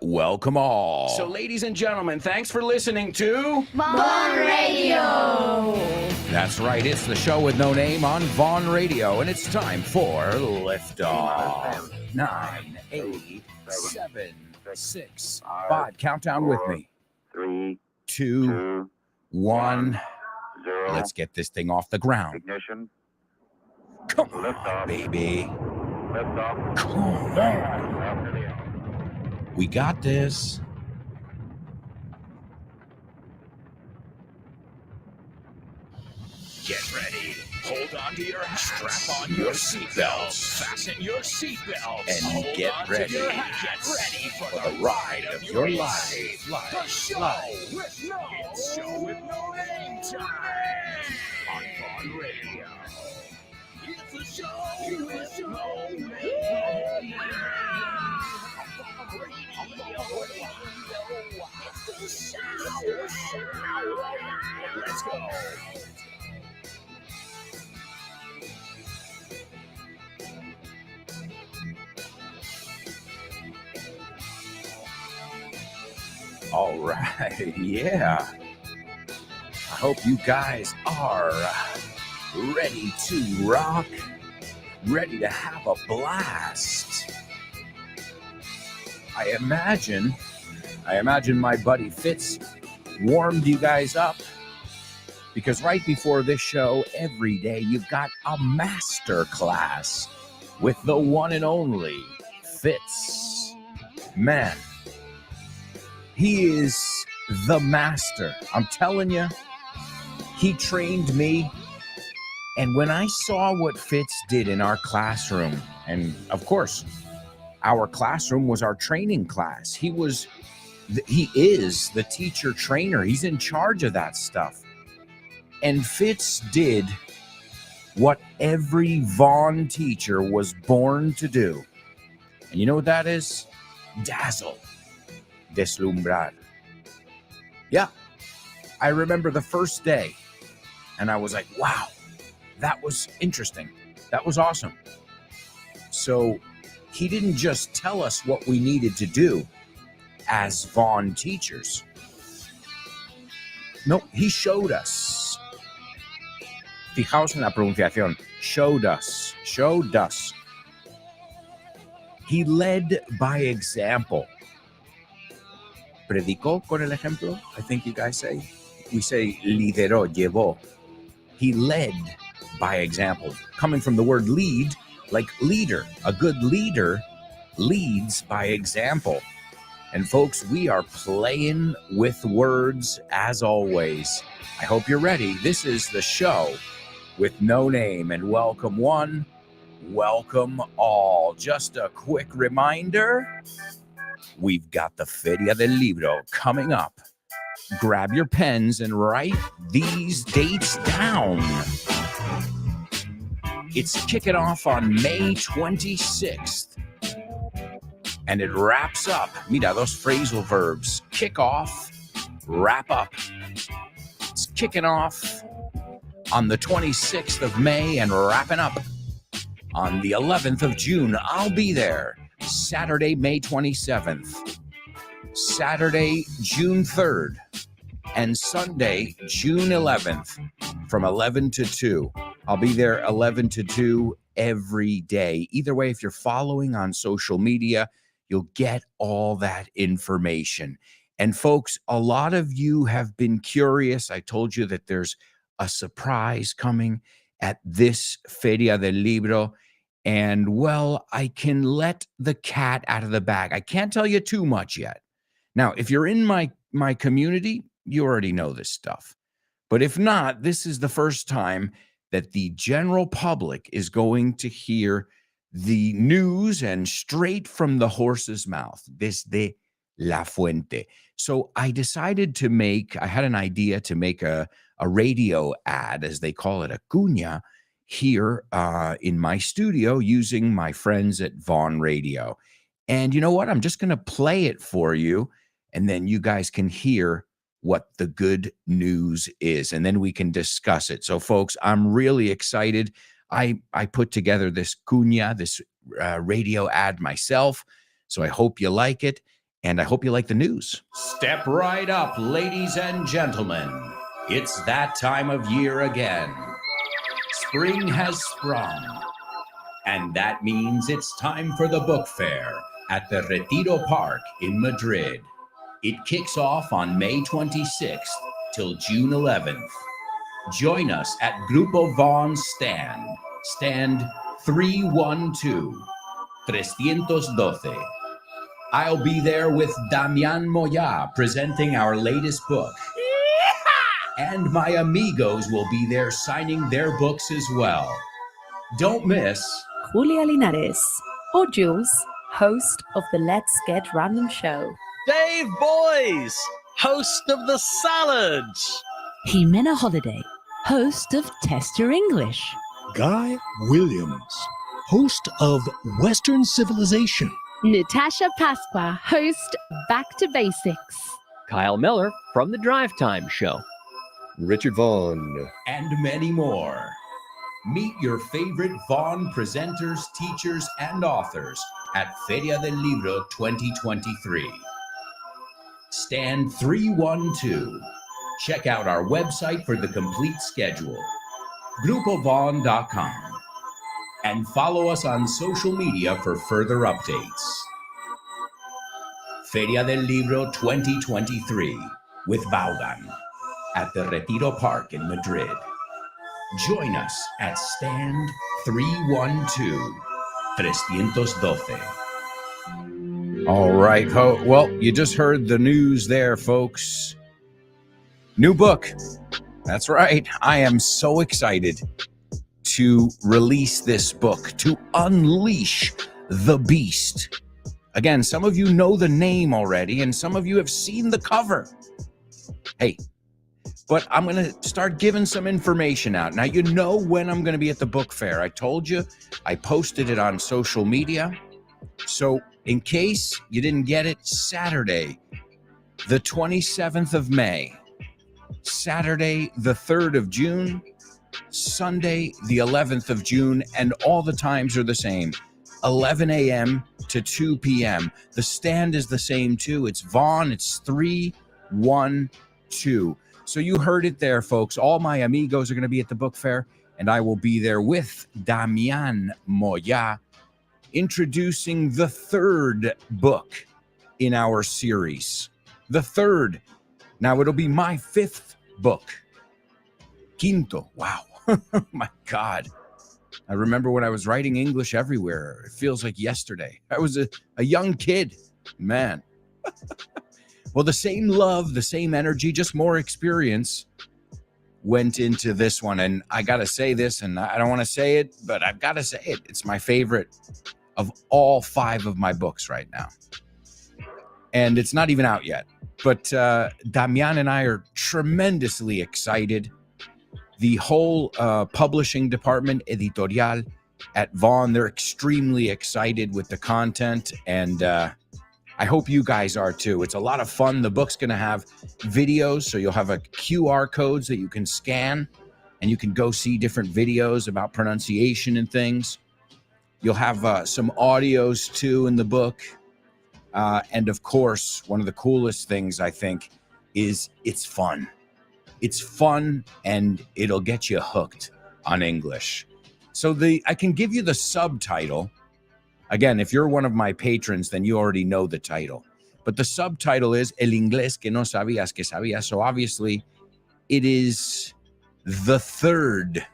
Welcome all. So, ladies and gentlemen, thanks for listening to Vaughn Radio. That's right, it's the show with no name on Vaughn Radio, and it's time for Liftoff. 9, 8, 7, 6, 5. Countdown with me. 3, 2, 1. 0. Let's get this thing off the ground. Ignition. Come Lift on, off. baby. Lift off. Come on. After the We got this. Get ready. Hold on to your hats. Strap on your seatbelts. Fasten your seatbelts. And Hold get on ready. To your hats. Get ready For the ride of your life. The show with no It's show with no name time on Vaughn Radio. It's a show with no name. It's the show. Let's go. All right, yeah. I hope you guys are ready to rock, ready to have a blast. I imagine my buddy Fitz warmed you guys up, because right before this show, every day, you've got a master class with the one and only Fitz. Man, he is the master. I'm telling you, he trained me. And when I saw what Fitz did in our classroom, and of course, our classroom was our training class. He is the teacher trainer. He's in charge of that stuff. And Fitz did what every Vaughn teacher was born to do. And you know what that is? Dazzle. Deslumbrar. Yeah. I remember the first day, and I was like, wow, that was interesting. That was awesome. So he didn't just tell us what we needed to do as Vaughn teachers. No, he showed us. Fijaos en la pronunciación. Showed us. He led by example. Predicó con el ejemplo, I think you guys say. We say lideró, llevó. He led by example. Coming from the word lead, like leader. A good leader leads by example. And folks, we are playing with words as always. I hope you're ready. This is the show with no name, and welcome one, welcome all. Just a quick reminder, we've got the Feria del Libro coming up. Grab your pens and write these dates down. It's kicking off on May 26th. And it wraps up. Mira, those phrasal verbs. Kick off, wrap up. It's kicking off on the 26th of May and wrapping up on the 11th of June. I'll be there. Saturday, May 27th. Saturday, June 3rd. And Sunday, June 11th from 11 to 2. I'll be there 11 to 2 every day. Either way, if you're following on social media, you'll get all that information. And folks, a lot of you have been curious. I told you that there's a surprise coming at this Feria del Libro. And well, I can let the cat out of the bag. I can't tell you too much yet. Now, if you're in my community, you already know this stuff. But if not, this is the first time that the general public is going to hear the news and straight from the horse's mouth, desde la fuente. So I decided I had an idea to make a radio ad, as they call it, a cuña, here in my studio using my friends at Vaughn Radio. And you know what? I'm just going to play it for you, and then you guys can hear what the good news is, and then we can discuss it. So, folks, I'm really excited. I put together this cuña, this radio ad myself, so I hope you like it. And I hope you like the news. Step right up, ladies and gentlemen. It's that time of year again. Spring has sprung. And that means it's time for the book fair at the Retiro Park in Madrid. It kicks off on May 26th till June 11th. Join us at Grupo Vaughn's stand 312, 312. I'll be there with Damian Moya presenting our latest book. And my amigos will be there signing their books as well. Don't miss Julia Linares, or Jules, host of the Let's Get Random show. Dave Boys, host of The Salads. Jimena Holiday, host of Test Your English. Guy Williams, host of Western Civilization. Natasha Pasqua, host Back to Basics. Kyle Miller from The Drive Time Show. Richard Vaughn. and many more. Meet your favorite Vaughn presenters, teachers, and authors at Feria del Libro 2023. Stand 312. Check out our website for the complete schedule, grupovaughn.com, and follow us on social media for further updates. Feria del Libro 2023 with Vaughan at the Retiro Park in Madrid. Join us at stand 312, 312. All right, well, you just heard the news there, folks. New book. That's right. I am so excited to release this book, to unleash the beast. Again, some of you know the name already, and some of you have seen the cover. Hey, but I'm going to start giving some information out. Now, you know when I'm going to be at the book fair. I told you, I posted it on social media. So in case you didn't get it, Saturday, the 27th of May, Saturday, the 3rd of June, Sunday, the 11th of June, and all the times are the same, 11 a.m. to 2 p.m. The stand is the same too. It's Vaughn. It's 312. So you heard it there, folks. All my amigos are going to be at the book fair, and I will be there with Damian Moya, introducing the third book in our series. The third. Now, it'll be my fifth book. Quinto. Wow. My God. I remember when I was writing English everywhere. It feels like yesterday. I was a young kid. Man. Well, the same love, the same energy, just more experience went into this one. And I got to say this, and I don't want to say it, but I've got to say it. It's my favorite of all 5 of my books right now. And it's not even out yet. But Damian and I are tremendously excited. The whole publishing department, editorial, at Vaughn, they're extremely excited with the content. And I hope you guys are too. It's a lot of fun. The book's going to have videos, so you'll have a QR codes that you can scan, and you can go see different videos about pronunciation and things. You'll have some audios too in the book. And of course, one of the coolest things I think is it's fun. It's fun, and it'll get you hooked on English. So I can give you the subtitle. Again, if you're one of my patrons, then you already know the title. But the subtitle is El Inglés que no sabías que sabías. So obviously, it is the third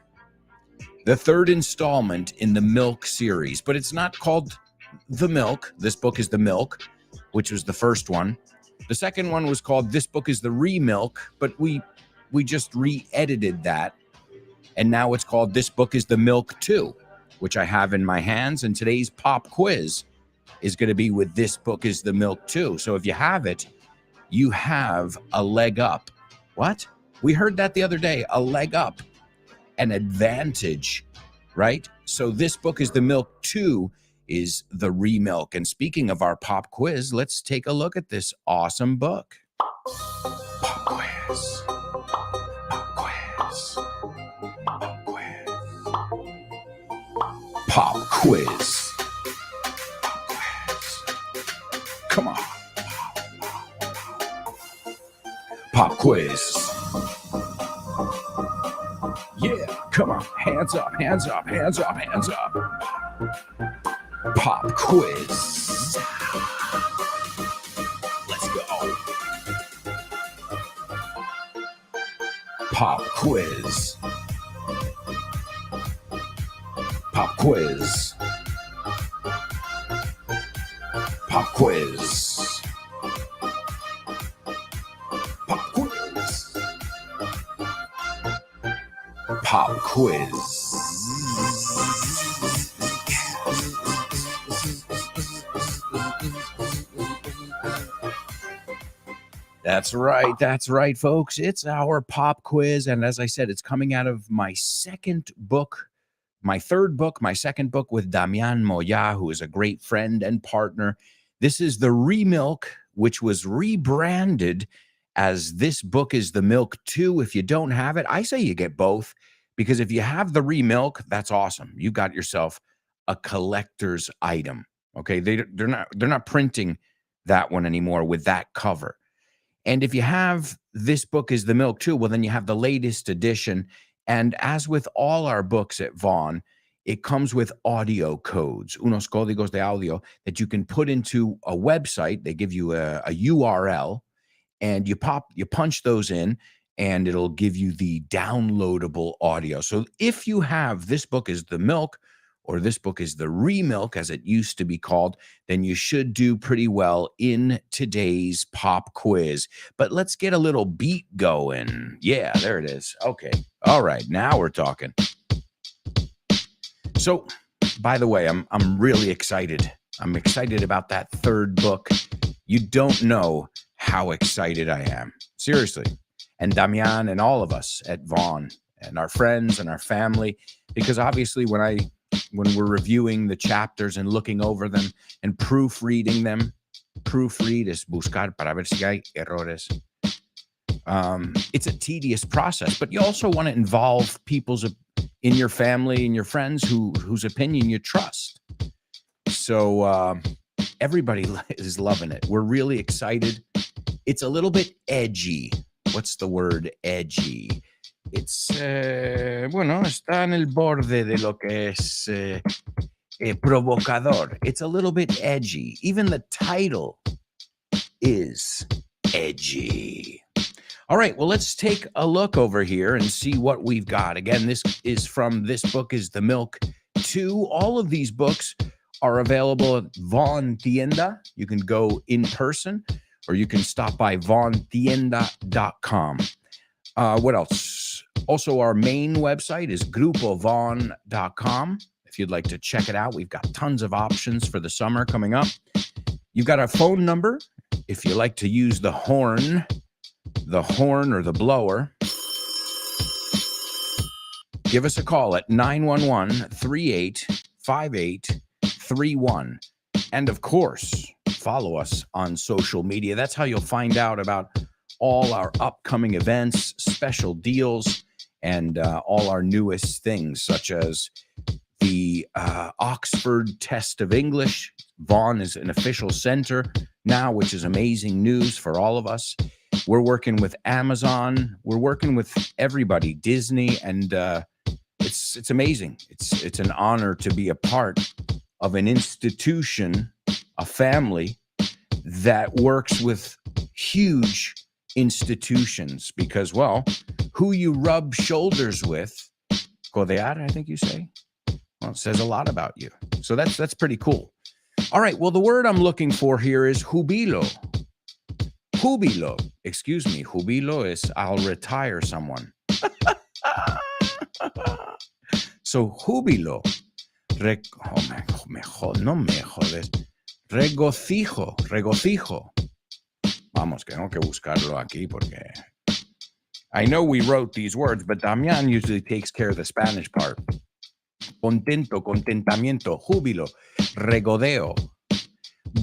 installment in the Milk series. But it's not called The Milk. This book is The Milk, which was the first one. The second one was called This Book is the Remilk, but we just re-edited that. And now it's called This Book is the Milk 2, which I have in my hands. And today's pop quiz is going to be with This Book is the Milk 2. So if you have it, you have a leg up. What? We heard that the other day. A leg up. An advantage, right? So This Book is the Milk 2 is the remilk. And speaking of our pop quiz, let's take a look at this awesome book. Pop quiz. Pop quiz. Pop quiz. Pop quiz. Pop quiz. Come on. Pop quiz. Yeah, come on. Hands up, hands up, hands up, hands up. Pop quiz. Let's go. Pop quiz. Pop quiz. Pop quiz. Pop quiz. Pop quiz. That's right, folks. It's our pop quiz. And as I said, it's coming out of my second book, my third book, my second book with Damian Moya, who is a great friend and partner. This is the Remilk, which was rebranded as This Book is the Milk 2. If you don't have it, I say you get both, because if you have the Remilk, that's awesome. You got yourself a collector's item. Okay, they're not printing that one anymore with that cover. And if you have This Book is the Milk 2, well, then you have the latest edition. And as with all our books at Vaughn, it comes with audio codes, unos códigos de audio, that you can put into a website. They give you a URL, and you punch those in, and it'll give you the downloadable audio. So if you have This Book is the Milk, or This Book is the Remilk, as it used to be called, then you should do pretty well in today's pop quiz. But let's get a little beat going. Yeah, there it is. Okay. All right. Now we're talking. So, by the way, I'm really excited. I'm excited about that third book. You don't know how excited I am. Seriously. And Damian and all of us at Vaughn and our friends and our family, because obviously when we're reviewing the chapters and looking over them and proofreading them, proofread is buscar para ver si hay errores. It's a tedious process, but you also want to involve people's in your family and your friends whose opinion you trust. So everybody is loving it. We're really excited. It's a little bit edgy. What's the word edgy? It's, bueno, está en el borde de lo que es provocador. It's a little bit edgy. Even the title is edgy. All right, well, let's take a look over here and see what we've got. Again, this is from This Book is the Milk 2. All of these books are available at Vaughn Tienda. You can go in person, or you can stop by vaughntienda.com. What else? Also, our main website is grupovaughn.com. If you'd like to check it out, we've got tons of options for the summer coming up. You've got our phone number. If you like to use the horn or the blower, give us a call at 911-3858-31. And of course, follow us on social media. That's how you'll find out about all our upcoming events, special deals, and all our newest things, such as the Oxford Test of English. Vaughn is an official center now, which is amazing news for all of us. We're working with Amazon. We're working with everybody, Disney, and it's amazing. It's an honor to be a part of an institution, a family that works with huge institutions, because, well, who you rub shoulders with, codear, I think you say, well, it says a lot about you. So that's pretty cool. All right, well, the word I'm looking for here is jubilo. Jubilo. Excuse me, jubilo is I'll retire someone. So jubilo. No me jodes. Regocijo. Vamos, que tengo que buscarlo aquí porque I know we wrote these words, but Damian usually takes care of the Spanish part. Contento, contentamiento, júbilo, regodeo,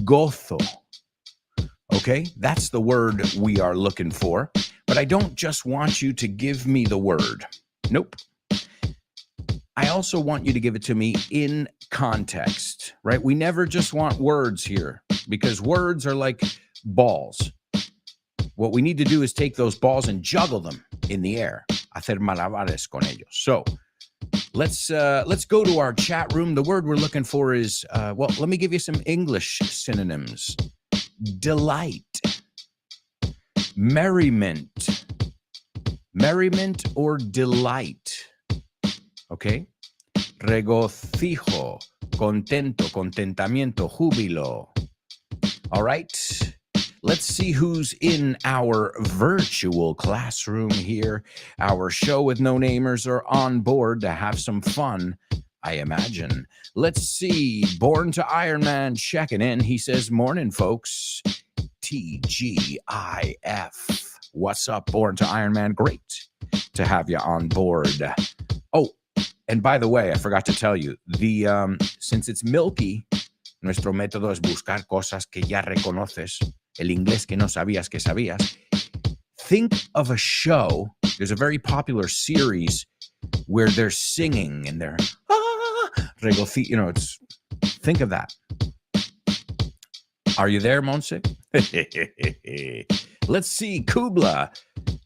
gozo. Okay, that's the word we are looking for. But I don't just want you to give me the word. Nope. I also want you to give it to me in context, right? We never just want words here, because words are like balls. What we need to do is take those balls and juggle them in the air. Hacer malabares con ellos. So let's go to our chat room. The word we're looking for is, well, let me give you some English synonyms. Delight. Merriment. Merriment or delight. Okay? Regocijo. Contento. Contentamiento. Júbilo. All right. Let's see who's in our virtual classroom here. Our show with no namers are on board to have some fun, I imagine. Let's see. Born to Iron Man checking in. He says, morning, folks. TGIF. What's up, Born to Iron Man? Great to have you on board. Oh, and by the way, I forgot to tell you, since it's Milky, nuestro método es buscar cosas que ya reconoces. El inglés que no sabías que sabías. Think of a show. There's a very popular series where they're singing and they're it's. Think of that. Are you there, Monse? Let's see. Kubla.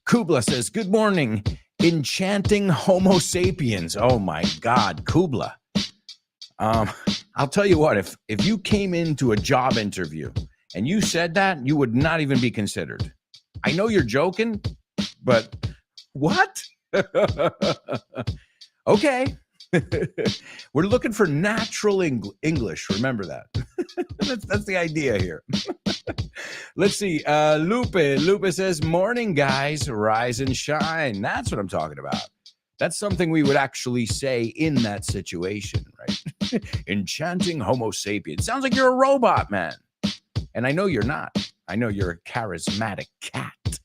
Kubla says, good morning. Enchanting Homo sapiens. Oh my God, Kubla. I'll tell you what, if you came into a job interview and you said that, you would not even be considered. I know you're joking, but what? Okay. We're looking for natural English. Remember that. That's the idea here. Let's see. Lupe says, morning, guys. Rise and shine. That's what I'm talking about. That's something we would actually say in that situation, right? Enchanting Homo sapiens. Sounds like you're a robot, man. And I know you're not. I know you're a charismatic cat.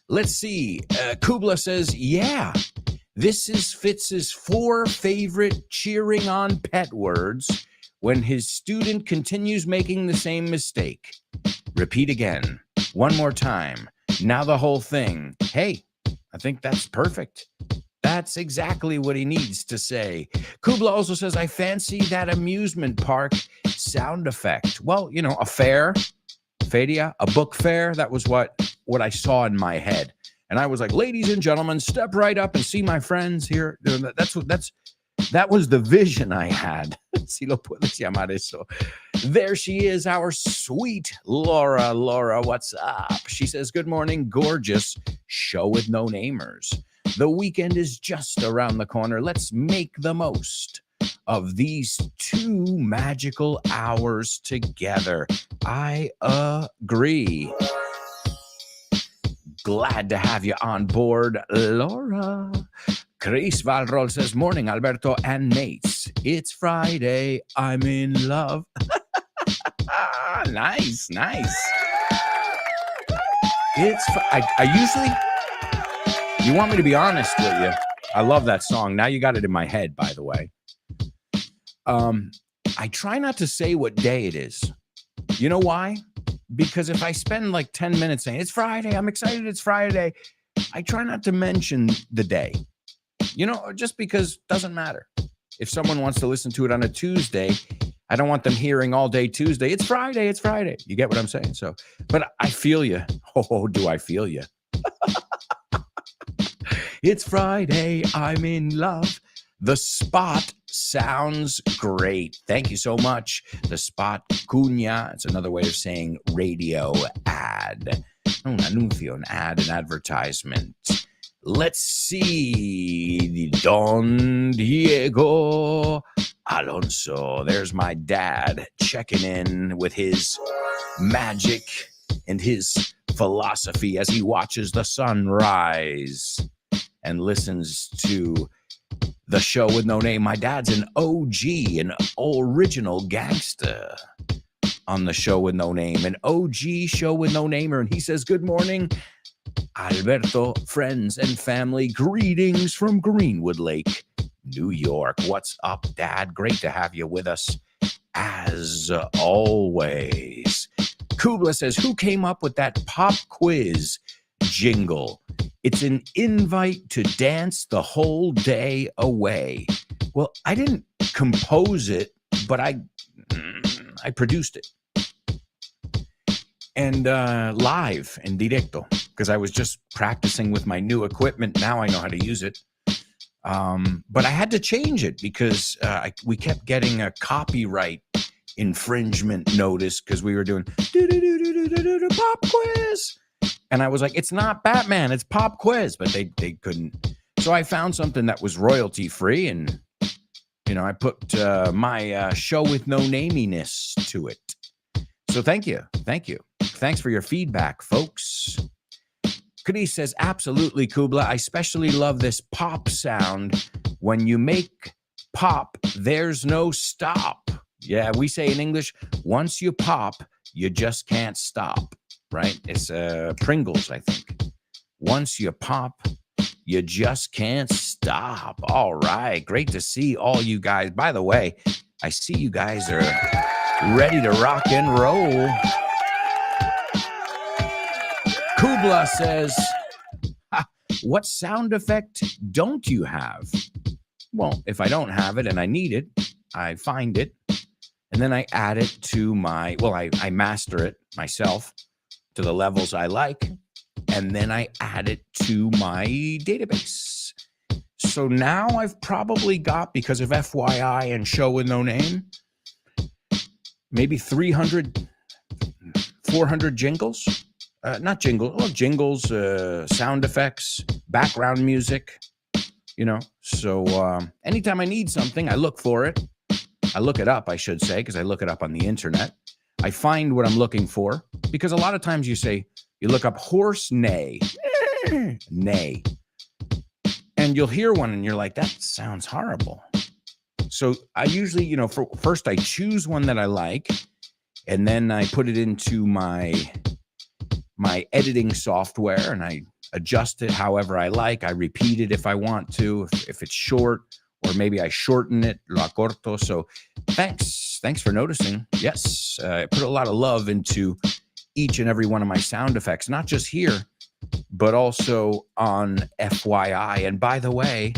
Let's see. Kubla says, yeah, this is Fitz's 4 favorite cheering on pet words when his student continues making the same mistake. Repeat again. One more time. Now the whole thing. Hey, I think that's perfect. That's exactly what he needs to say. Kubla also says, I fancy that amusement park sound effect. Well, you know, a fair, feria, a book fair. That was what I saw in my head. And I was like, ladies and gentlemen, step right up and see my friends here. That was the vision I had. Si lo puedes llamar eso. There she is, our sweet Laura. Laura, what's up? She says, good morning, gorgeous show with no namers. The weekend is just around the corner. Let's make the most of these 2 magical hours together. I agree. Glad to have you on board, Laura. Chris Valrol says, morning, Alberto and mates. It's Friday. I'm in love. Nice. I usually... You want me to be honest with you? I love that song. Now you got it in my head, by the way. I try not to say what day it is. You know why? Because if I spend like 10 minutes saying, it's Friday, I'm excited, it's Friday, I try not to mention the day. You know, just because it doesn't matter. If someone wants to listen to it on a Tuesday, I don't want them hearing all day Tuesday, it's Friday. You get what I'm saying? So, but I feel you. Oh, do I feel you? It's Friday, I'm in love. The spot sounds great. Thank you so much. The spot, cuña, it's another way of saying radio ad. Un anuncio, an ad, an advertisement. Let's see. Don Diego Alonso. There's my dad checking in with his magic and his philosophy as he watches the sun rise and listens to the show with no name. My dad's an OG, an original gangster on the show with no name, an OG show with no namer. And he says, good morning, Alberto, friends and family. Greetings from Greenwood Lake, New York. What's up, Dad? Great to have you with us as always. Kubla says, who came up with that pop quiz jingle? It's an invite to dance the whole day away. Well, I didn't compose it, but I produced it. and live in directo, because I was just practicing with my new equipment. Now I know how to use it. But I had to change it because we kept getting a copyright infringement notice because we were doing pop quiz. And I was like, it's not Batman, it's pop quiz. But they couldn't. So I found something that was royalty free, and I put my show with no naminess to it. So thank you. Thanks for your feedback, folks. Chris says, absolutely, Kubla. I especially love this pop sound. When you make pop, there's no stop. Yeah, we say in English, once you pop, you just can't stop, right? It's Pringles, I think. Once you pop, you just can't stop. All right, great to see all you guys. By the way, I see you guys are ready to rock and roll. Kubla says, what sound effect don't you have? Well, if I don't have it and I need it, I find it, and then I add it to I master it myself to the levels I like, and then I add it to my database. So now I've probably got, because of FYI and Show with No Name, maybe 300, 400 jingles. Not jingles, sound effects, background music, So anytime I need something, I look for it. I look it up, I should say, because I look it up on the internet. I find what I'm looking for, because a lot of times you look up horse neigh, neigh, and you'll hear one and you're like, that sounds horrible. So I usually, first I choose one that I like, and then I put it into my editing software, and I adjust it however I like. I repeat it if I want to, if it's short, or maybe I shorten it, lo acorto. So thanks for noticing. Yes, I put a lot of love into each and every one of my sound effects, not just here, but also on FYI. And by the way,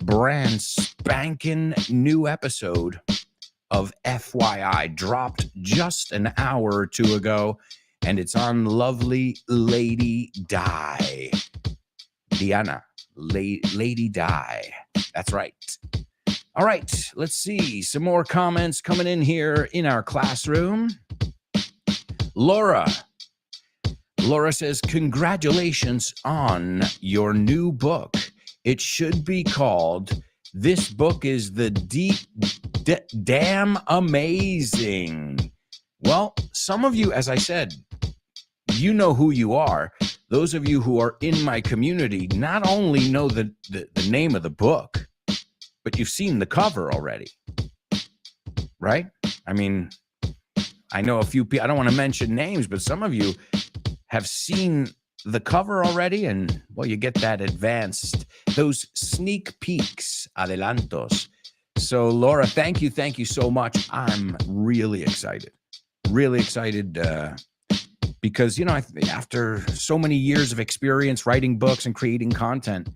brand spanking new episode of FYI dropped just an hour or two ago. And it's on lovely Lady Di. Diana, Lady Di. That's right. All right, let's see. Some more comments coming in here in our classroom. Laura says, congratulations on your new book. It should be called, This Book is the Damn Amazing. Well, some of you, as I said, you know who you are. Those of you who are in my community not only know the name of the book, but you've seen the cover already, right? I mean, I know a few people, I don't want to mention names, but some of you have seen the cover already, and, well, you get that those sneak peeks, adelantos. So, Laura, thank you so much. I'm really excited. Because, after so many years of experience writing books and creating content,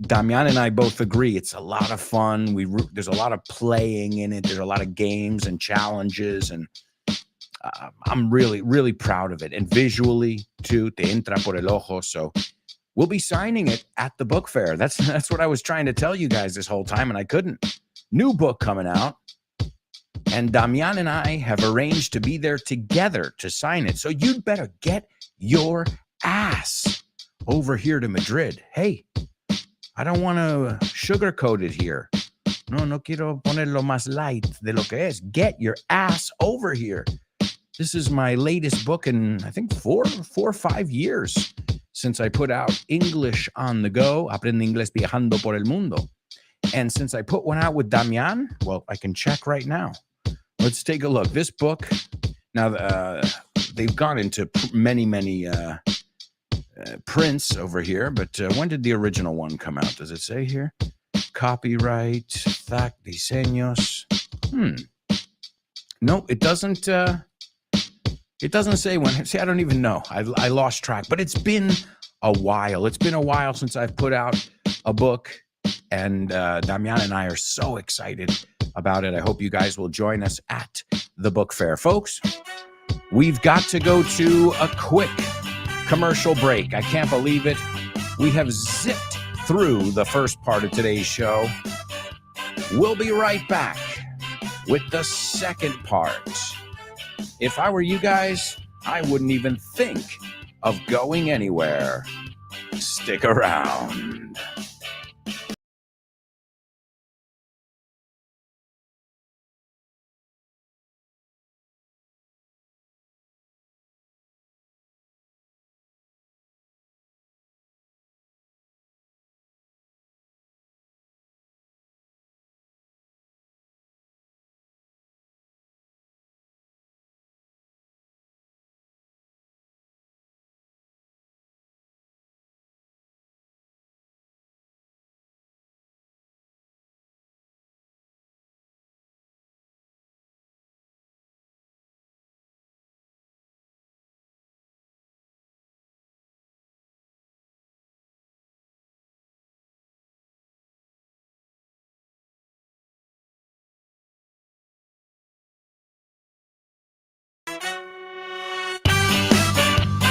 Damian and I both agree it's a lot of fun. There's a lot of playing in it. There's a lot of games and challenges, and I'm really, really proud of it. And visually, too, te entra por el ojo. So we'll be signing it at the book fair. That's what I was trying to tell you guys this whole time, and I couldn't. New book coming out. And Damian and I have arranged to be there together to sign it. So you'd better get your ass over here to Madrid. Hey, I don't want to sugarcoat it here. No quiero ponerlo más light de lo que es. Get your ass over here. This is my latest book in, I think, 4 or 5 years since I put out English on the Go, Aprende Inglés Viajando por el Mundo. And since I put one out with Damian, well, I can check right now. Let's take a look. This book, now they've gone into many prints over here, but when did the original one come out? Does it say here? Copyright, diseños. No, it doesn't. It doesn't say when. See, I don't even know. I lost track, but it's been a while. It's been a while since I've put out a book, and Damian and I are so excited about it. I hope you guys will join us at the book fair. Folks, We've got to go to a quick commercial break. I can't believe it. We have zipped through the first part of today's show. We'll be right back with the second part. If I were you guys, I wouldn't even think of going anywhere. Stick around.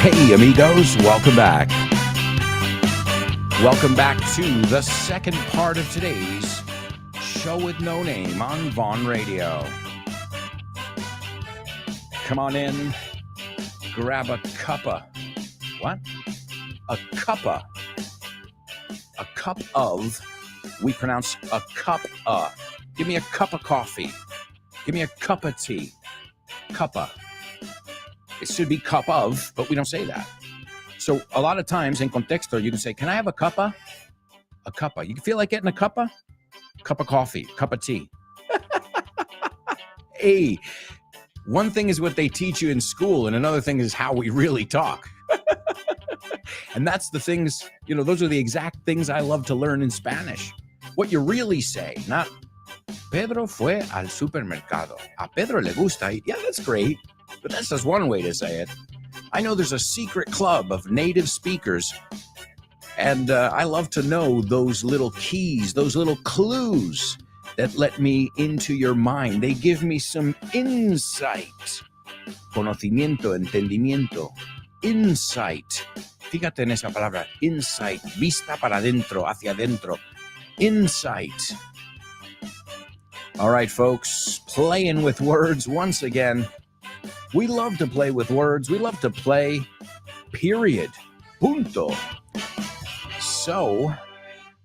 Hey, amigos, welcome back. Welcome back to the second part of today's Show with No Name on Vaughn Radio. Come on in, grab a cuppa. What? A cuppa. A cup of, we pronounce a cup-a. Give me a cup of coffee. Give me a cup of tea. Cuppa. It should be cup of, but we don't say that. So a lot of times in contexto, you can say, can I have a cuppa? A cuppa. You feel like getting a cuppa? Cup of coffee, cup of tea. Hey, one thing is what they teach you in school, and another thing is how we really talk. And that's the things, those are the exact things I love to learn in Spanish. What you really say, not Pedro fue al supermercado. A Pedro le gusta. Yeah, that's great. But that's just one way to say it. I know there's a secret club of native speakers, and I love to know those little keys, those little clues that let me into your mind. They give me some insight. Conocimiento, entendimiento, insight. Fíjate en esa palabra, insight. Vista para adentro, hacia adentro. Insight. All right, folks, playing with words once again. We love to play with words. We love to play, period. Punto. So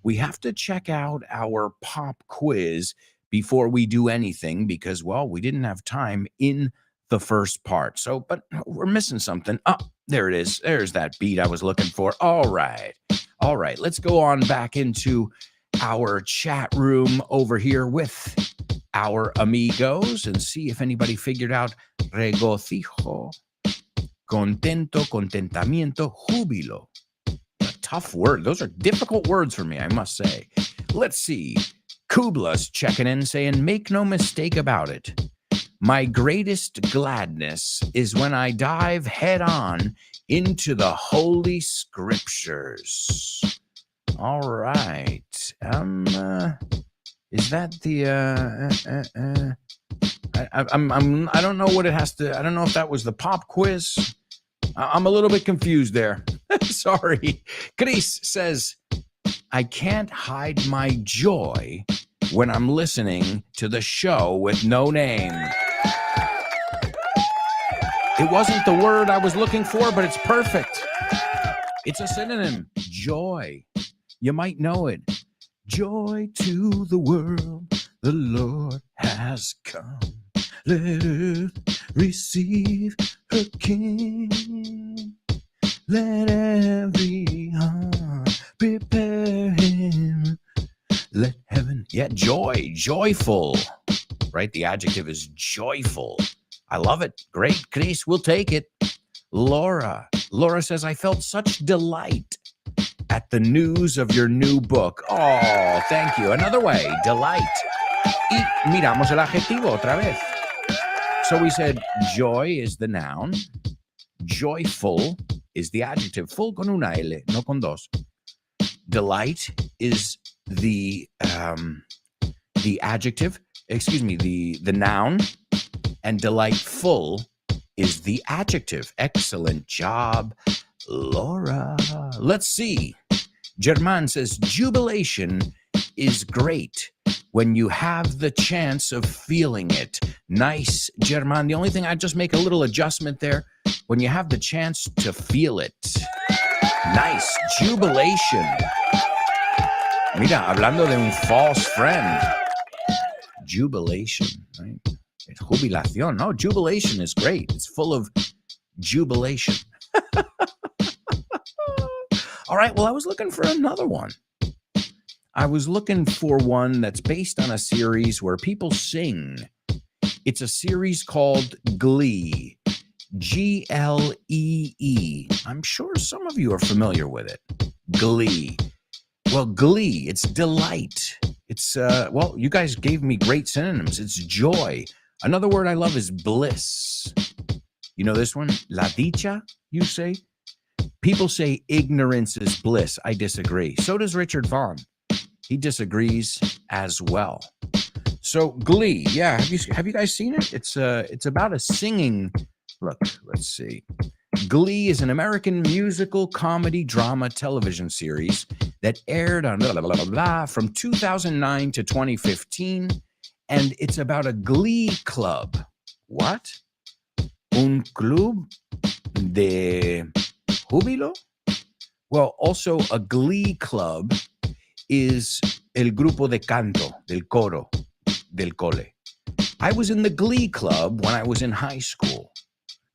we have to check out our pop quiz before we do anything because, well, we didn't have time in the first part. So, but we're missing something. Oh, there it is. There's that beat I was looking for. All right. All right. Let's go on back into our chat room over here with our amigos and see if anybody figured out regocijo, contento, contentamiento, júbilo. A tough word. Those are difficult words for me, I must say. Let's see. Kubla's checking in saying, make no mistake about it. My greatest gladness is when I dive head on into the Holy Scriptures. All right. Is that the I don't know what it has to. I don't know if that was the pop quiz. I'm a little bit confused there. Sorry. Chris says, I can't hide my joy when I'm listening to the show with no name. It wasn't the word I was looking for, but it's perfect. It's a synonym. Joy. You might know it. Joy to the world, the Lord has come. Let earth receive her King. Let every heart prepare him. Let heaven, joy, joyful, right? The adjective is joyful. I love it. Great, Chris, we'll take it. Laura says, I felt such delight at the news of your new book. Oh, thank you. Another way, delight. Y miramos el adjetivo otra vez. So we said joy is the noun. Joyful is the adjective. Full con una L, no con dos. Delight is the adjective, the noun. And delightful is the adjective. Excellent job, Laura. Let's see. German says, jubilation is great when you have the chance of feeling it. Nice, German. The only thing, I'd just make a little adjustment there. When you have the chance to feel it. Nice, jubilation. Mira, hablando de un false friend. Jubilation, right? Jubilación. No, jubilation is great. It's full of jubilation. All right, well, I was looking for another one. I was looking for one that's based on a series where people sing. It's a series called Glee. Glee. I'm sure some of you are familiar with it. Glee. Well, glee, it's delight. It's, well, you guys gave me great synonyms. It's joy. Another word I love is bliss. You know this one? La dicha, you say? People say ignorance is bliss. I disagree. So does Richard Vaughn. He disagrees as well. So Glee, yeah, have you guys seen it? It's about a singing. Look, let's see. Glee is an American musical comedy drama television series that aired on from 2009 to 2015, and it's about a glee club. What? Un club de júbilo? Well, also a glee club is el grupo de canto, del coro, del cole. I was in the glee club when I was in high school.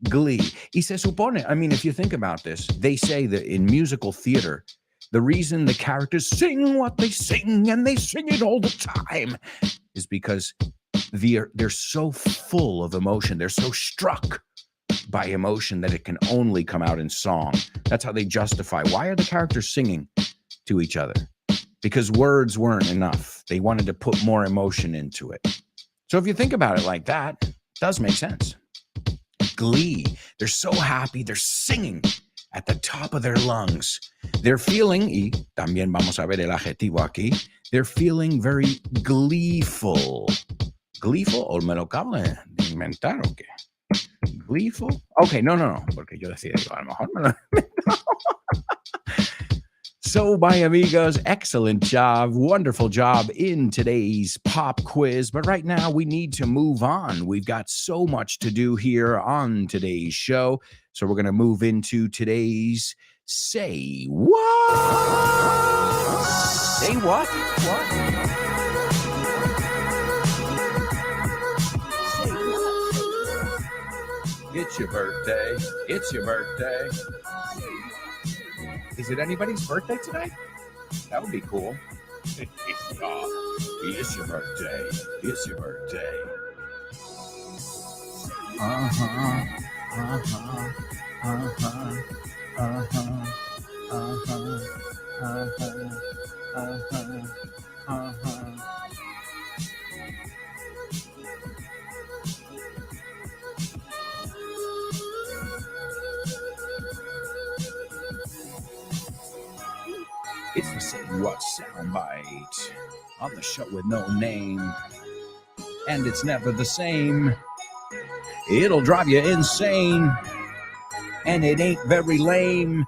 Glee. Y se supone, I mean, if you think about this, they say that in musical theater, the reason the characters sing what they sing and they sing it all the time is because they're so full of emotion. They're so struck by emotion that it can only come out in song. That's how they justify. Why are the characters singing to each other? Because words weren't enough. They wanted to put more emotion into it. So if you think about it like that, it does make sense. Glee. They're so happy. They're singing at the top of their lungs. They're feeling, y también vamos a ver el adjetivo aquí, they're feeling very gleeful. Gleeful? ¿O me lo acabo de inventar o qué? Gleeful? Okay, no, porque yo decía, a lo mejor me lo invento. So, my amigos, excellent job, wonderful job in today's pop quiz. But right now, we need to move on. We've got so much to do here on today's show. So we're going to move into today's Say What? Say what? What? It's your birthday. It's your birthday. Is it anybody's birthday today? That would be cool. It's your birthday. It's your birthday. It's the Say What soundbite on the show with no name. And it's never the same. It'll drive you insane. And it ain't very lame.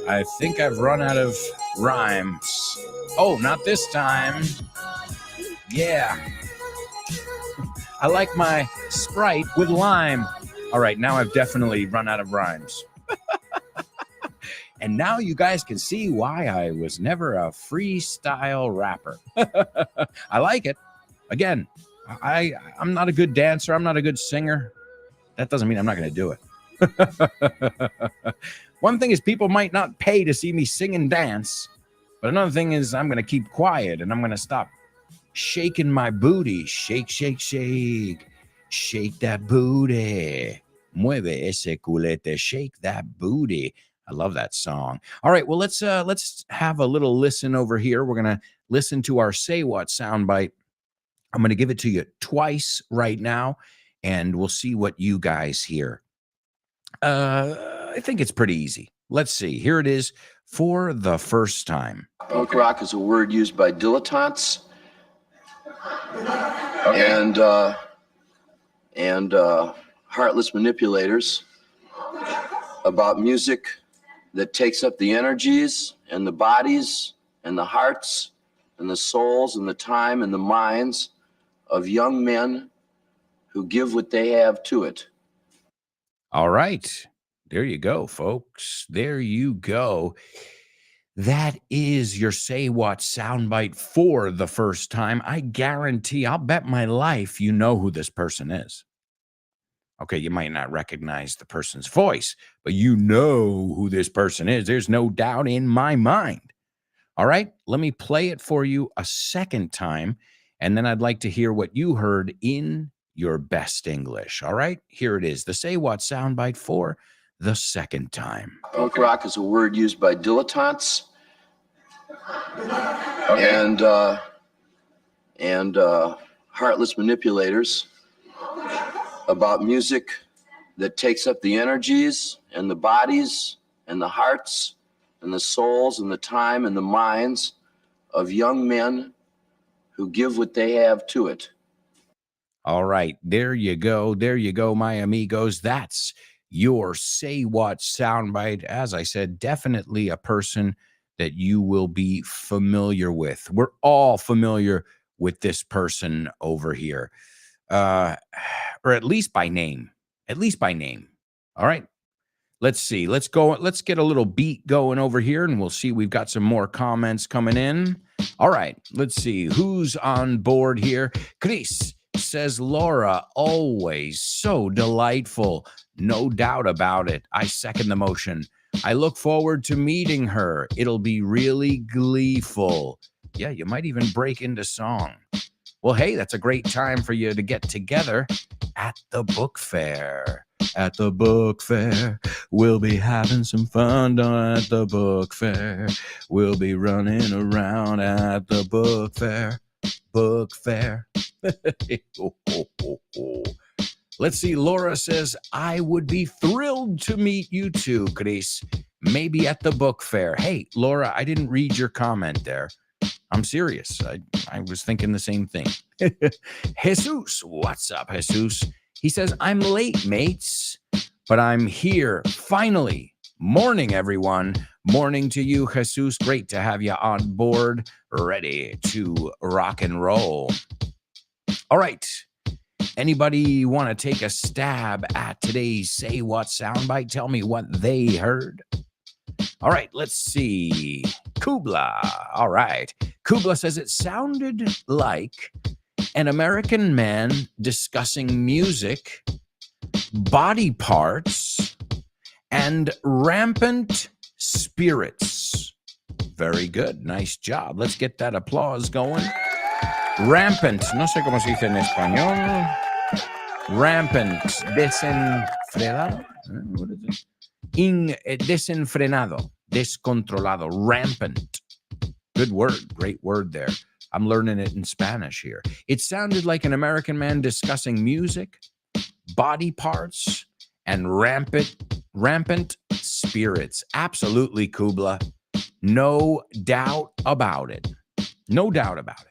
I think I've run out of rhymes. Oh, not this time. Yeah. I like my Sprite with lime. All right, now I've definitely run out of rhymes. And now you guys can see why I was never a freestyle rapper. I like it. Again, I'm not a good dancer. I'm not a good singer. That doesn't mean I'm not going to do it. One thing is people might not pay to see me sing and dance. But another thing is I'm going to keep quiet and I'm going to stop shaking my booty. Shake, shake, shake. Shake that booty. Mueve ese culete. Shake that booty. I love that song. All right, well, let's have a little listen over here. We're going to listen to our Say What soundbite. I'm going to give it to you twice right now, and we'll see what you guys hear. I think it's pretty easy. Let's see. Here it is for the first time. Punk rock is a word used by dilettantes. Okay. and heartless manipulators about music that takes up the energies and the bodies and the hearts and the souls and the time and the minds of young men who give what they have to it. All right. There you go, folks. There you go. That is your Say What soundbite for the first time. I guarantee, I'll bet my life you know who this person is. Okay, you might not recognize the person's voice, but you know who this person is. There's no doubt in my mind. All right, let me play it for you a second time, and then I'd like to hear what you heard in your best English. All right, here it is, the Say What soundbite for the second time. Punk rock is a word used by dilettantes and heartless manipulators about music that takes up the energies and the bodies and the hearts and the souls and the time and the minds of young men who give what they have to it. All right, there you go. There you go, my amigos. That's your Say What soundbite. As I said, definitely a person that you will be familiar with. We're all familiar with this person over here, or at least by name. At least by name. All right. Let's see. Let's go. Let's get a little beat going over here, and we'll see. We've got some more comments coming in. All right. Let's see who's on board here. Chris says, Laura, always so delightful. No doubt about it. I second the motion. I look forward to meeting her. It'll be really gleeful. Yeah, you might even break into song. Well, hey, that's a great time for you to get together at the book fair. At the book fair, we'll be having some fun at the book fair. We'll be running around at the book fair. Book fair. Let's see. Laura says, I would be thrilled to meet you too, Chris. Maybe at the book fair. Hey, Laura, I didn't read your comment there. I'm serious. I was thinking the same thing. Jesus, what's up, Jesus? He says, I'm late, mates, but I'm here finally. Morning, everyone. Morning to you, Jesus. Great to have you on board, ready to rock and roll. All right. Anybody want to take a stab at today's Say What soundbite? Tell me what they heard. All right, let's see. Kubla. All right. Kubla says it sounded like an American man discussing music, body parts, and rampant spirits. Very good. Nice job. Let's get that applause going. Rampant. No sé cómo se dice en español. Rampant. Desenfrenado. What is it? Desenfrenado. Descontrolado. Rampant. Good word. Great word there. I'm learning it in Spanish here. It sounded like an American man discussing music, body parts, and rampant spirits. Absolutely, Kubla. No doubt about it. No doubt about it.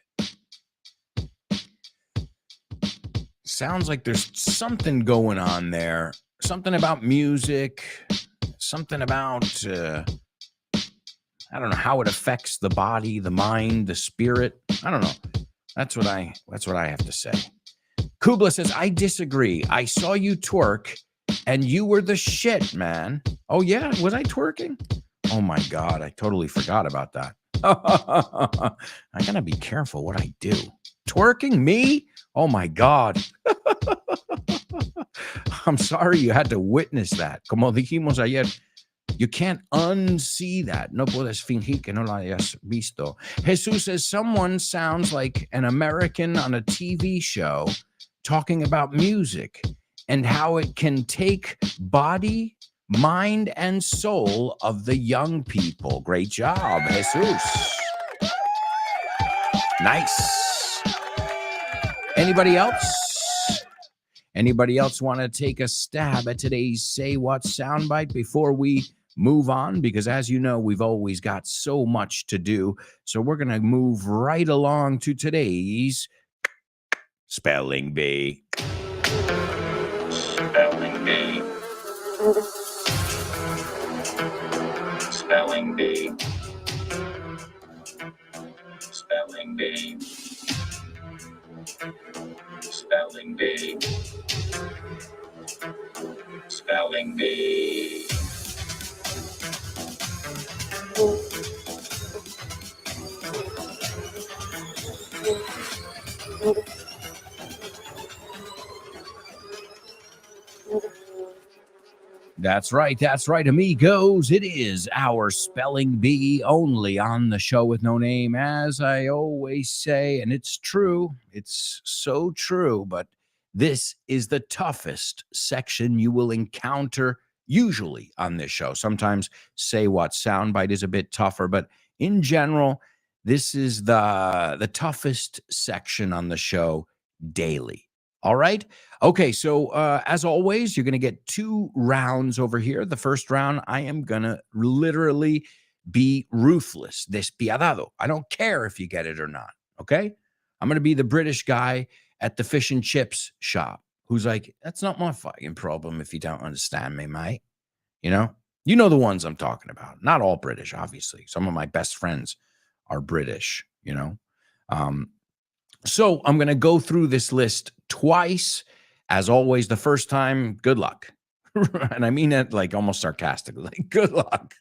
Sounds like there's something going on there. Something about music. Something about, I don't know, how it affects the body, the mind, the spirit. I don't know. That's what I have to say. Kubla says, I disagree. I saw you twerk and you were the shit, man. Oh, yeah? Was I twerking? Oh, my God. I totally forgot about that. I got to be careful what I do. Twerking? Me? Oh, my God. I'm sorry you had to witness that. Como dijimos ayer, you can't unsee that. No puedes fingir que no la hayas visto. Jesus says someone sounds like an American on a TV show talking about music and how it can take body, mind, and soul of the young people. Great job, Jesus. Nice. Anybody else? Anybody else want to take a stab at today's Say What soundbite before we move on? Because as you know, we've always got so much to do. So we're going to move right along to today's Spelling Bee. Spelling bee. Spelling bee. Spelling bee. Spelling bee. That's right, amigos. It is our spelling bee only on the show with no name, as I always say, and it's true. It's so true, but this is the toughest section you will encounter usually on this show. Sometimes Say What soundbite is a bit tougher, but in general, this is the toughest section on the show daily. All right. Okay, so as always, you're going to get 2 rounds over here. The first round, I am going to literally be ruthless, despiadado. I don't care if you get it or not, okay? I'm going to be the British guy at the fish and chips shop who's like, that's not my fucking problem if you don't understand me, mate. You know the ones I'm talking about. Not all British, obviously. Some of my best friends are British, So I'm going to go through this list twice. As always, the first time, good luck. And I mean that like almost sarcastically, like good luck,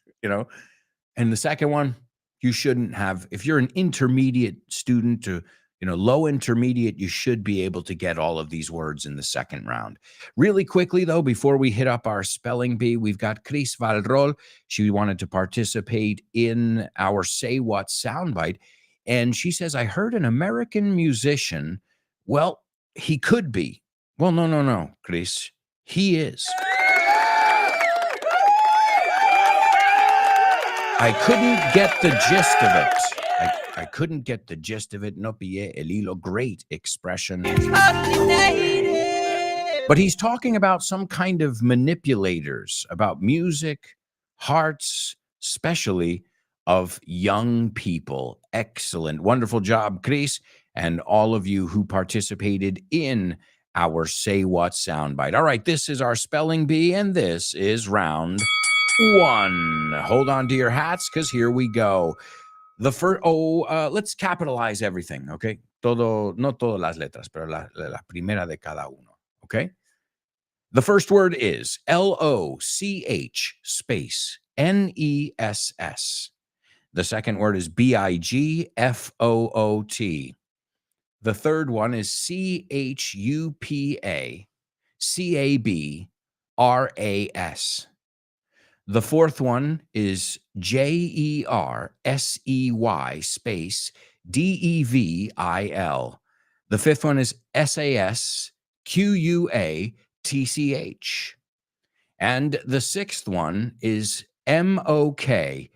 And the second one, you shouldn't have. If you're an intermediate student to, low intermediate, you should be able to get all of these words in the second round. Really quickly, though, before we hit up our spelling bee, we've got Chris Valrol. She wanted to participate in our Say What soundbite. And she says, I heard an American musician. Well, he could be. Well, no, Chris. He is. I couldn't get the gist of it. I couldn't get the gist of it. No pillé el hilo. Great expression. But he's talking about some kind of manipulators, about music, hearts, especially of young people. Excellent. Wonderful job, Chris, and all of you who participated in our Say What soundbite. All right, this is our spelling bee, and this is round 1. Hold on to your hats, because here we go. The first, let's capitalize everything, okay? No todas las letras, pero la primera de cada uno, okay? The first word is Loch space Ness. The second word is Bigfoot. The third one is Chupacabras. The fourth one is Jersey space Devil. The fifth one is Sasquatch. And the sixth one is Mokele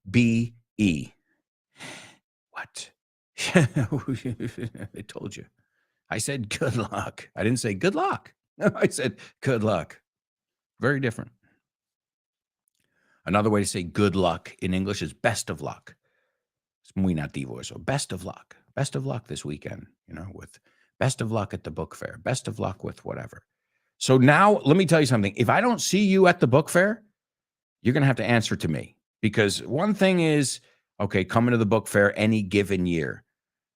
MBE. What? I told you. I said good luck. I didn't say good luck. No, I said good luck. Very different. Another way to say good luck in English is best of luck. It's muy nativo. So best of luck. Best of luck this weekend, with best of luck at the book fair. Best of luck with whatever. So now let me tell you something. If I don't see you at the book fair, you're going to have to answer to me. Because one thing is, okay, coming to the book fair any given year.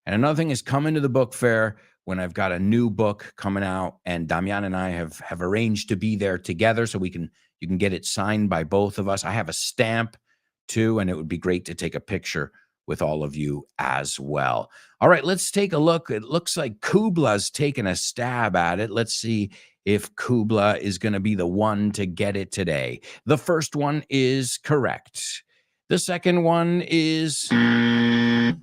And another thing is coming to the book fair when I've got a new book coming out, and Damian and I have arranged to be there together so you can get it signed by both of us. I have a stamp too, and it would be great to take a picture with all of you as well. All right, let's take a look. It looks like Kubla's taking a stab at it. Let's see if Kubla is going to be the one to get it today. The first one is correct. The second one is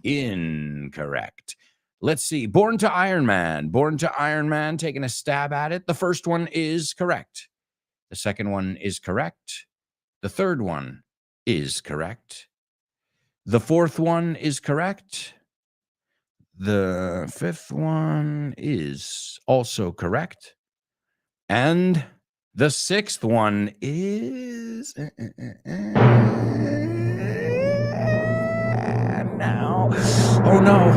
incorrect. Let's see. Born to Iron Man, taking a stab at it. The first one is correct. The second one is correct. The third one is correct. The fourth one is correct. The fifth one is also correct. And the sixth one is now. Oh no.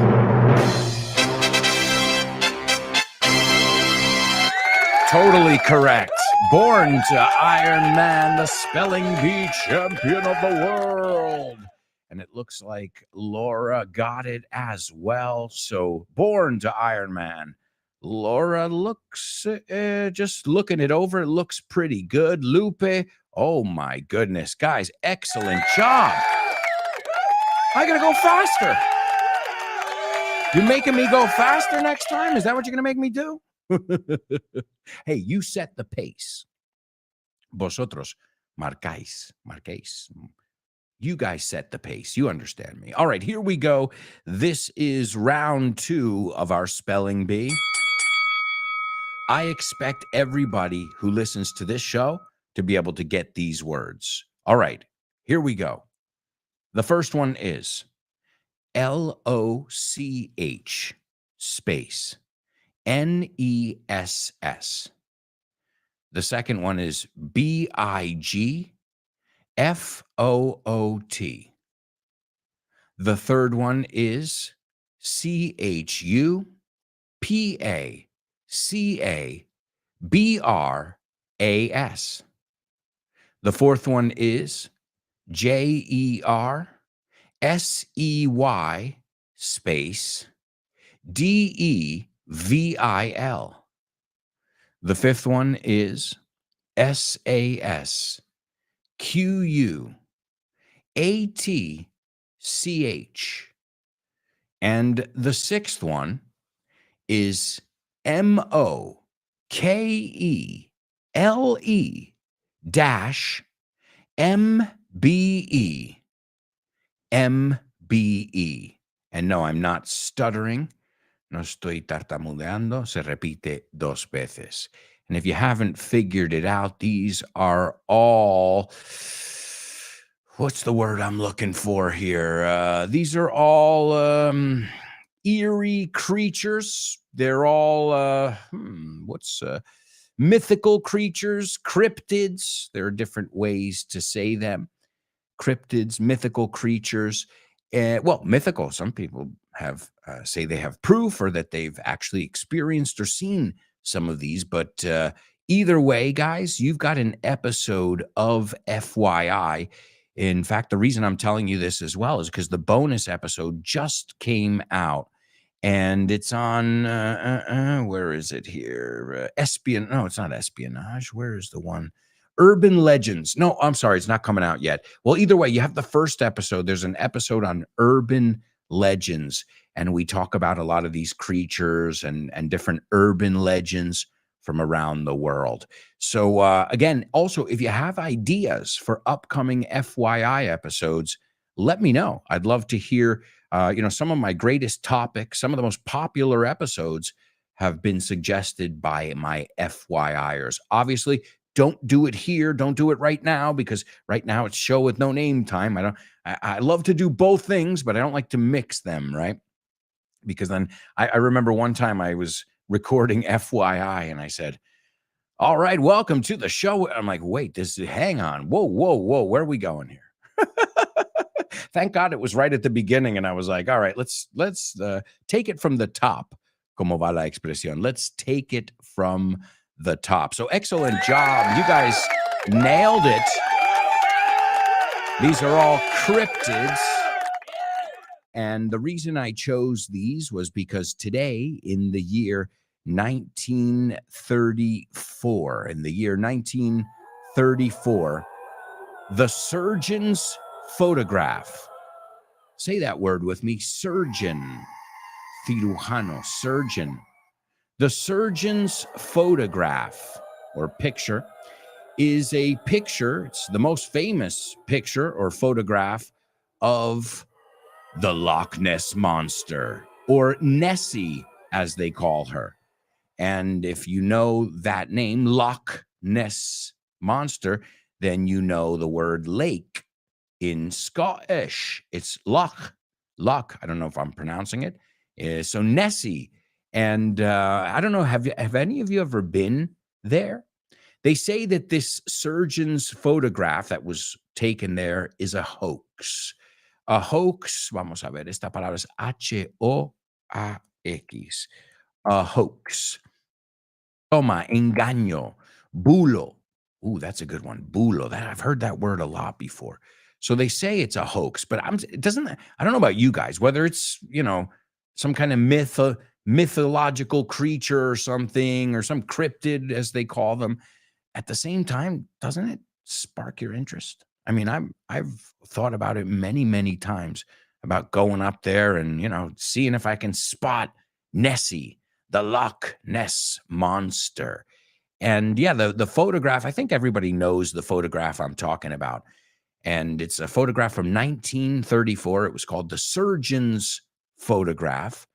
Totally correct. Born to Iron Man, the spelling bee champion of the world. And it looks like Laura got it as well. So, born to Iron Man. Laura looks, just looking it over, it looks pretty good. Lupe, oh my goodness. Guys, excellent job. I gotta go faster. You're making me go faster next time? Is that what you're gonna make me do? Hey, you set the pace. Vosotros marcáis. You guys set the pace. You understand me. All right, here we go. This is round 2 of our spelling bee. I expect everybody who listens to this show to be able to get these words. All right, here we go. The first one is Loch space NESS. The second one is BIGFOOT. The third one is CHUPACABRAS. The fourth one is JERSEY space DEVIL. The fifth one is SASQUATCH. And the sixth one is MOKELE-MBE. And no, I'm not stuttering. No estoy tartamudeando. Se repite dos veces. And if you haven't figured it out, these are all, what's the word I'm looking for here? These are all eerie creatures. They're all, mythical creatures, cryptids. There are different ways to say them. Cryptids, mythical creatures. Mythical. Some people have say they have proof or that they've actually experienced or seen some of these. But either way, guys, you've got an episode of FYI. In fact, the reason I'm telling you this as well is because the bonus episode just came out. And it's on, where is it here? No, it's not espionage. Where is the one? Urban Legends. No, I'm sorry. It's not coming out yet. Well, either way, you have the first episode. There's an episode on urban legends. And we talk about a lot of these creatures and different urban legends from around the world. So again, also, if you have ideas for upcoming FYI episodes, let me know. I'd love to hear some of my greatest topics, some of the most popular episodes have been suggested by my FYIers. Obviously, don't do it here. Don't do it right now, because right now it's show with no name time. I love to do both things, but I don't like to mix them, right? Because then I remember one time I was recording FYI and I said, all right, welcome to the show. I'm like, wait, hang on. Whoa, where are we going here? Thank God it was right at the beginning. And I was like, all right, let's take it from the top. Como va la expresión? Let's take it from the top. So excellent job. You guys nailed it. These are all cryptids. And the reason I chose these was because today in the year 1934, the surgeon's photograph. Say that word with me. Surgeon. Cirujano. Surgeon. The surgeon's photograph or picture is a picture. It's the most famous picture or photograph of the Loch Ness Monster, or Nessie, as they call her. And if you know that name, Loch Ness Monster, then you know the word lake in Scottish. It's Loch. I don't know if I'm pronouncing it. So Nessie. And I don't know, have any of you ever been there? They say that this surgeon's photograph that was taken there is a hoax. A hoax, vamos a ver, esta palabra es H-O-A-X. A hoax. Toma, engaño, bulo. Ooh, that's a good one. Bulo. That I've heard that word a lot before. So they say it's a hoax, but it doesn't. I don't know about you guys, whether it's some kind of mythological creature or something, or some cryptid as they call them. At the same time, doesn't it spark your interest? I mean, I've thought about it many, many times about going up there and seeing if I can spot Nessie, the Loch Ness monster. And yeah, the photograph, I think everybody knows the photograph I'm talking about. And it's a photograph from 1934. It was called the surgeon's photograph,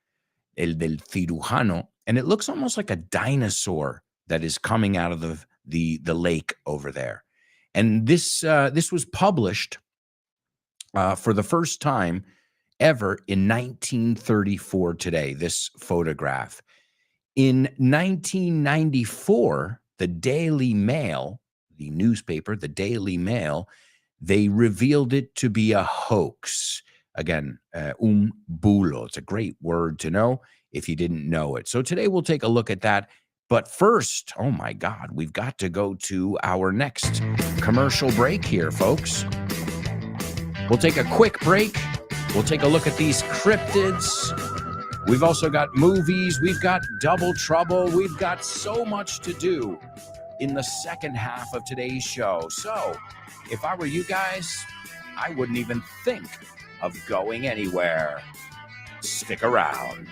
el del cirujano, and it looks almost like a dinosaur that is coming out of the lake over there. And this was published for the first time ever in 1934 today, this photograph. In 1994, the Daily Mail, the newspaper, the Daily Mail, they revealed it to be a hoax. Again, bulo. It's a great word to know if you didn't know it. So today we'll take a look at that. But first, oh my God, we've got to go to our next commercial break here, folks. We'll take a quick break. We'll take a look at these cryptids. We've also got movies. We've got Double Trouble. We've got so much to do in the second half of today's show. So if I were you guys, I wouldn't even think of going anywhere. Stick around.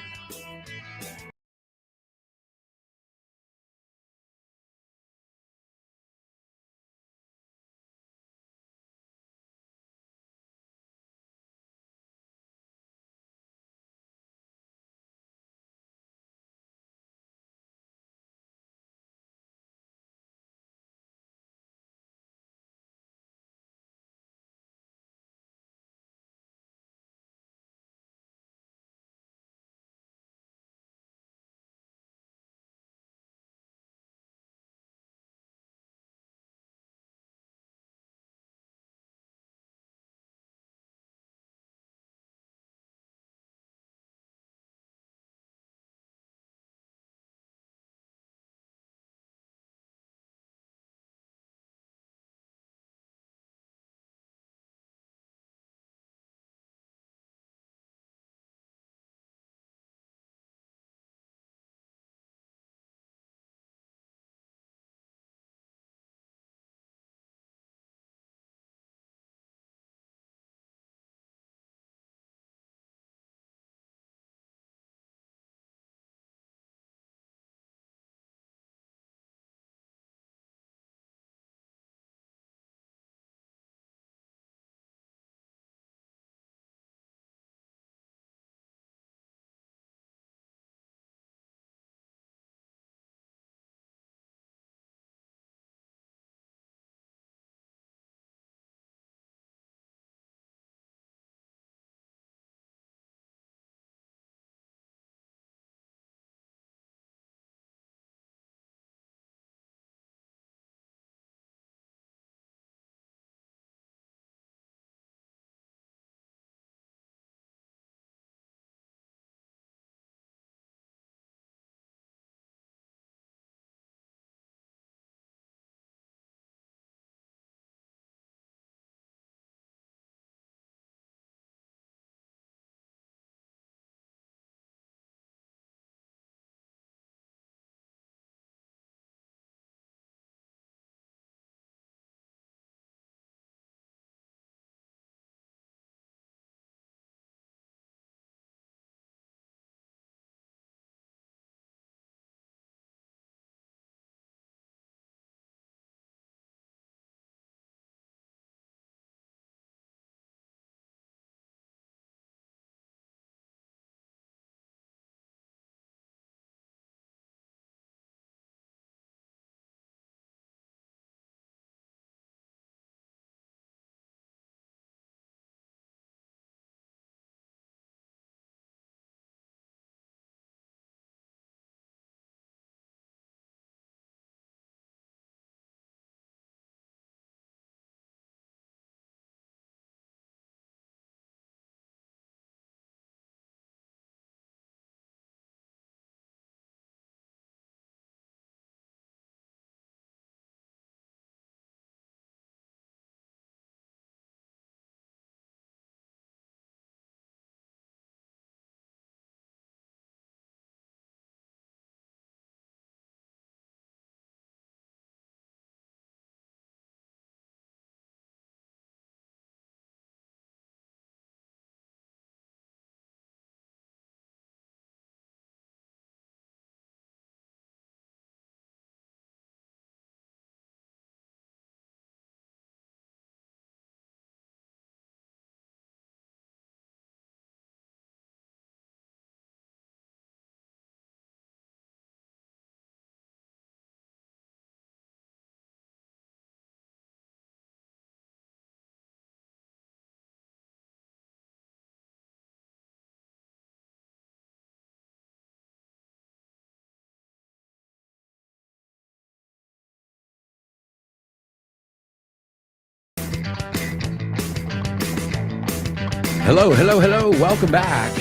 Hello, hello, hello. Welcome back.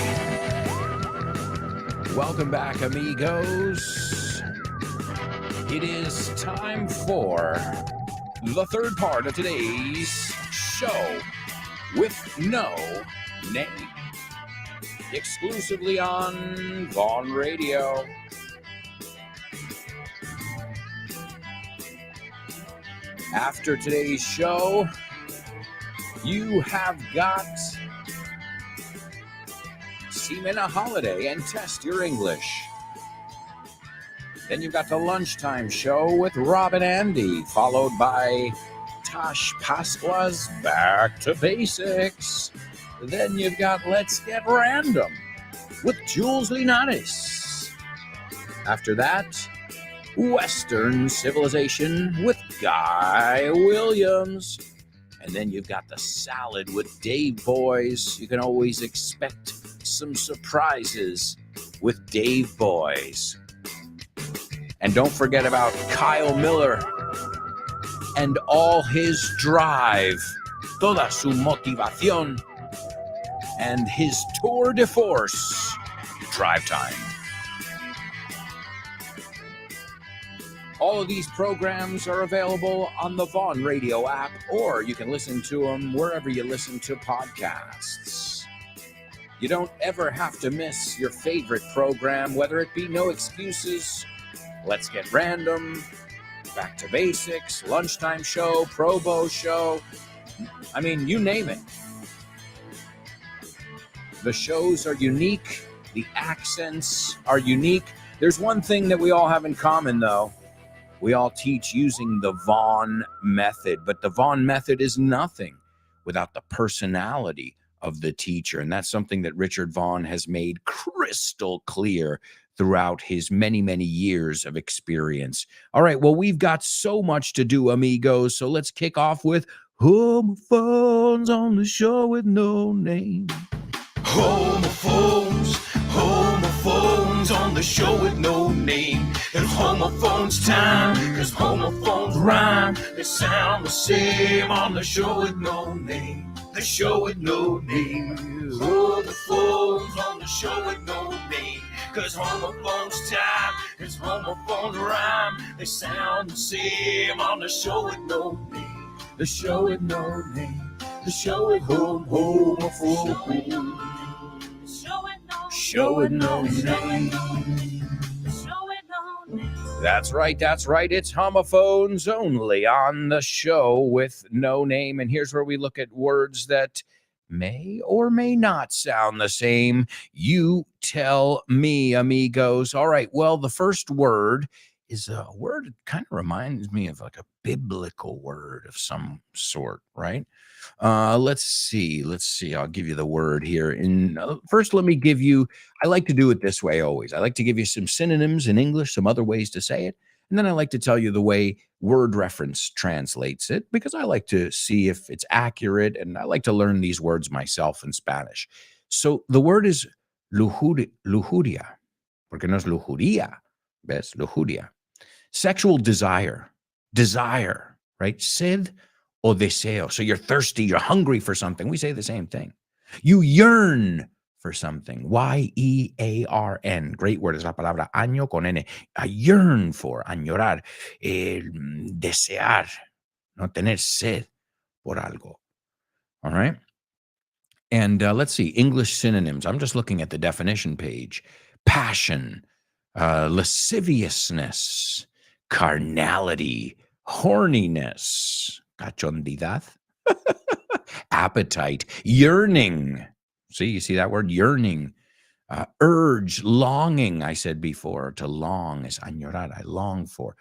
Welcome back, amigos. It is time for the third part of today's show with no name. Exclusively on Vaughn Radio. After today's show, you have got Seaman a Holiday and Test Your English. Then you've got the Lunchtime Show with Rob and Andy, followed by Tosh Pasqua's Back to Basics. Then you've got Let's Get Random with Jules Linares. After that, Western Civilization with Guy Williams. And then you've got the Salad with Dave Boys. You can always expect some surprises with Dave Boys. And don't forget about Kyle Miller and all his drive, toda su motivación, and his tour de force, Drive Time. All of these programs are available on the Vaughn Radio app, or you can listen to them wherever you listen to podcasts. You don't ever have to miss your favorite program, whether it be No Excuses, Let's Get Random, Back to Basics, Lunchtime Show, Probo Show. I mean, you name it. The shows are unique. The accents are unique. There's one thing that we all have in common, though. We all teach using the Vaughn method, but the Vaughn method is nothing without the personality of the teacher. And that's something that Richard Vaughn has made crystal clear throughout his many, many years of experience. All right, well, we've got so much to do, amigos. So let's kick off with Homophones on the Show with No Name. Homophones, homophones on the show with no name. It's homophones time, cause homophones rhyme. They sound the same on the show with no name. The show with no name. Homophones on the show with no name. Cause homophones time, cause homophones rhyme. They sound the same on the show with no name. The show with no name. The show with homophones. Show with no name. That's right, that's right. It's homophones only on the show with no name. And here's where we look at words that may or may not sound the same. You tell me, amigos. All right, well, the first word is a word that kind of reminds me of like a biblical word of some sort, right? Let's see. I'll give you the word here. First, let me give you, I like to do it this way always. I like to give you some synonyms in English, some other ways to say it. And then I like to tell you the way Word Reference translates it, because I like to see if it's accurate, and I like to learn these words myself in Spanish. So the word is lujuria, porque no es lujuria, ¿ves? Lujuria. Sexual desire, right? Sed o deseo. So you're thirsty, you're hungry for something. We say the same thing. You yearn for something. Y-E-A-R-N. Great word is la palabra año con N. I yearn for, añorar, desear, no tener sed por algo. All right? And let's see, English synonyms. I'm just looking at the definition page. Passion, lasciviousness, carnality, horniness, cachondidad, appetite, yearning. See, you see that word, yearning, urge, longing. I said before, to long is añorar, I long for,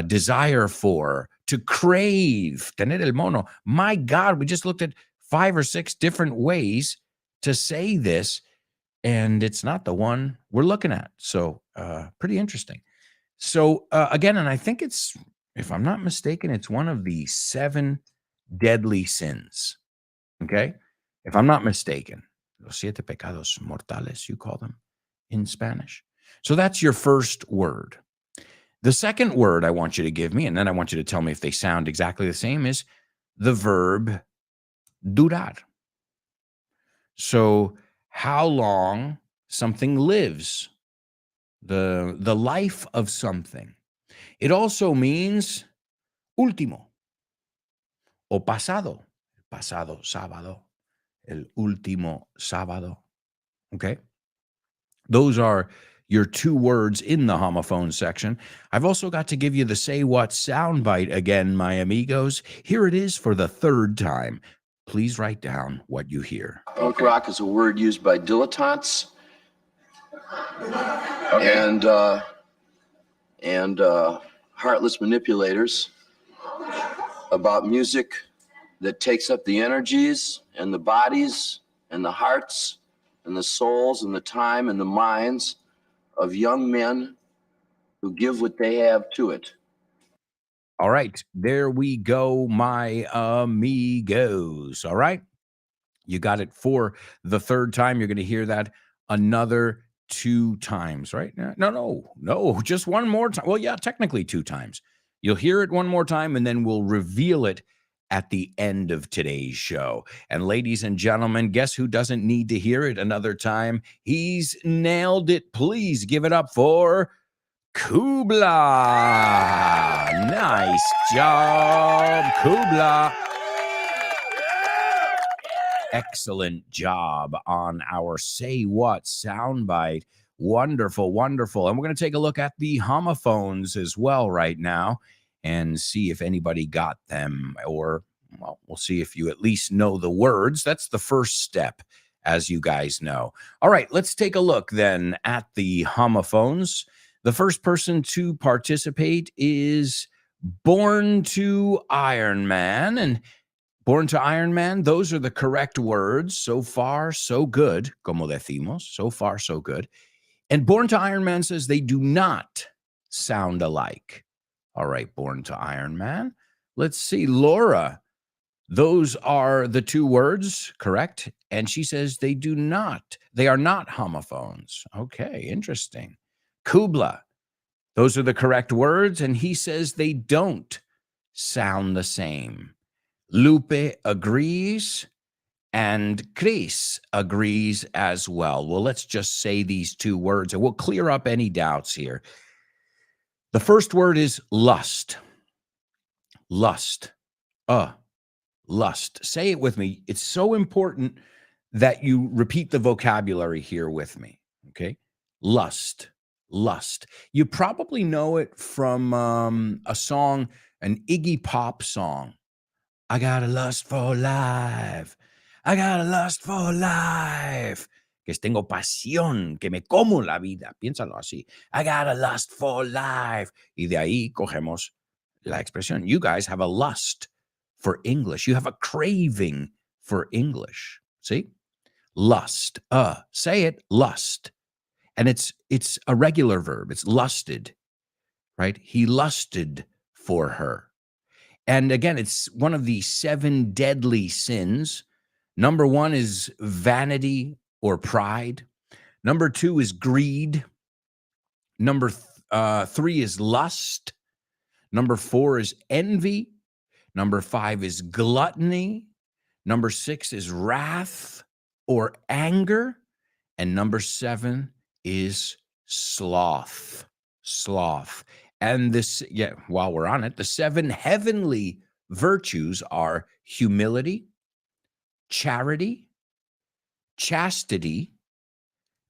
desire for, to crave, tener el mono. My God, we just looked at 5 or 6 different ways to say this, and it's not the one we're looking at. So pretty interesting. So again, and I think it's, if I'm not mistaken, it's one of the 7 deadly sins. Okay? If I'm not mistaken, los 7 pecados mortales, you call them in Spanish. So that's your first word. The second word I want you to give me, and then I want you to tell me if they sound exactly the same, is the verb durar. So how long something lives, the life of something. It also means último o pasado, pasado sábado, el último sábado. Okay? Those are your two words in the homophone section. I've also got to give you the Say What soundbite again, my amigos. Here it is for the third time. Please write down what you hear. Punk rock is a word used by dilettantes and heartless manipulators about music that takes up the energies and the bodies and the hearts and the souls and the time and the minds of young men who give what they have to it. All right, there we go, my amigos. All right, you got it for the third time. You're going to hear that another 2 times, right? No, just one more time. Well, yeah, technically 2 times. You'll hear it one more time, and then we'll reveal it at the end of today's show. And ladies and gentlemen, guess who doesn't need to hear it another time? He's nailed it. Please give it up for Kubla. Nice job, Kubla. Excellent job on our Say What soundbite. Wonderful, wonderful. And we're going to take a look at the homophones as well right now and see if anybody got them, or, well, we'll see if you at least know the words. That's the first step, as you guys know. All right, let's take a look then at the homophones. The first person to participate is Born to Iron Man. And Born to Iron Man, those are the correct words. So far, so good, como decimos. So far, so good. And Born to Iron Man says they do not sound alike. All right, Born to Iron Man. Let's see, Laura. Those are the 2 words, correct? And she says they are not homophones. Okay, interesting. Kubla. Those are the correct words, and he says they don't sound the same. Lupe agrees, and Chris agrees as well. Well, let's just say these 2 words, and we'll clear up any doubts here. The first word is lust. Lust. Lust. Say it with me. It's so important that you repeat the vocabulary here with me, okay? Lust. Lust. You probably know it from a song, an Iggy Pop song. I got a lust for life. I got a lust for life. Que tengo pasión, que me como la vida. Piénsalo así. I got a lust for life. Y de ahí cogemos la expresión. You guys have a lust for English. You have a craving for English. See? Lust. Say it, lust. And it's a regular verb. It's lusted, right? He lusted for her. And again, it's one of the 7 deadly sins. Number 1 is vanity or pride. Number 2 is greed. Number 3 is lust. Number 4 is envy. Number 5 is gluttony. Number 6 is wrath or anger. And number 7 is sloth. Sloth. And while we're on it, the 7 heavenly virtues are humility, charity, chastity,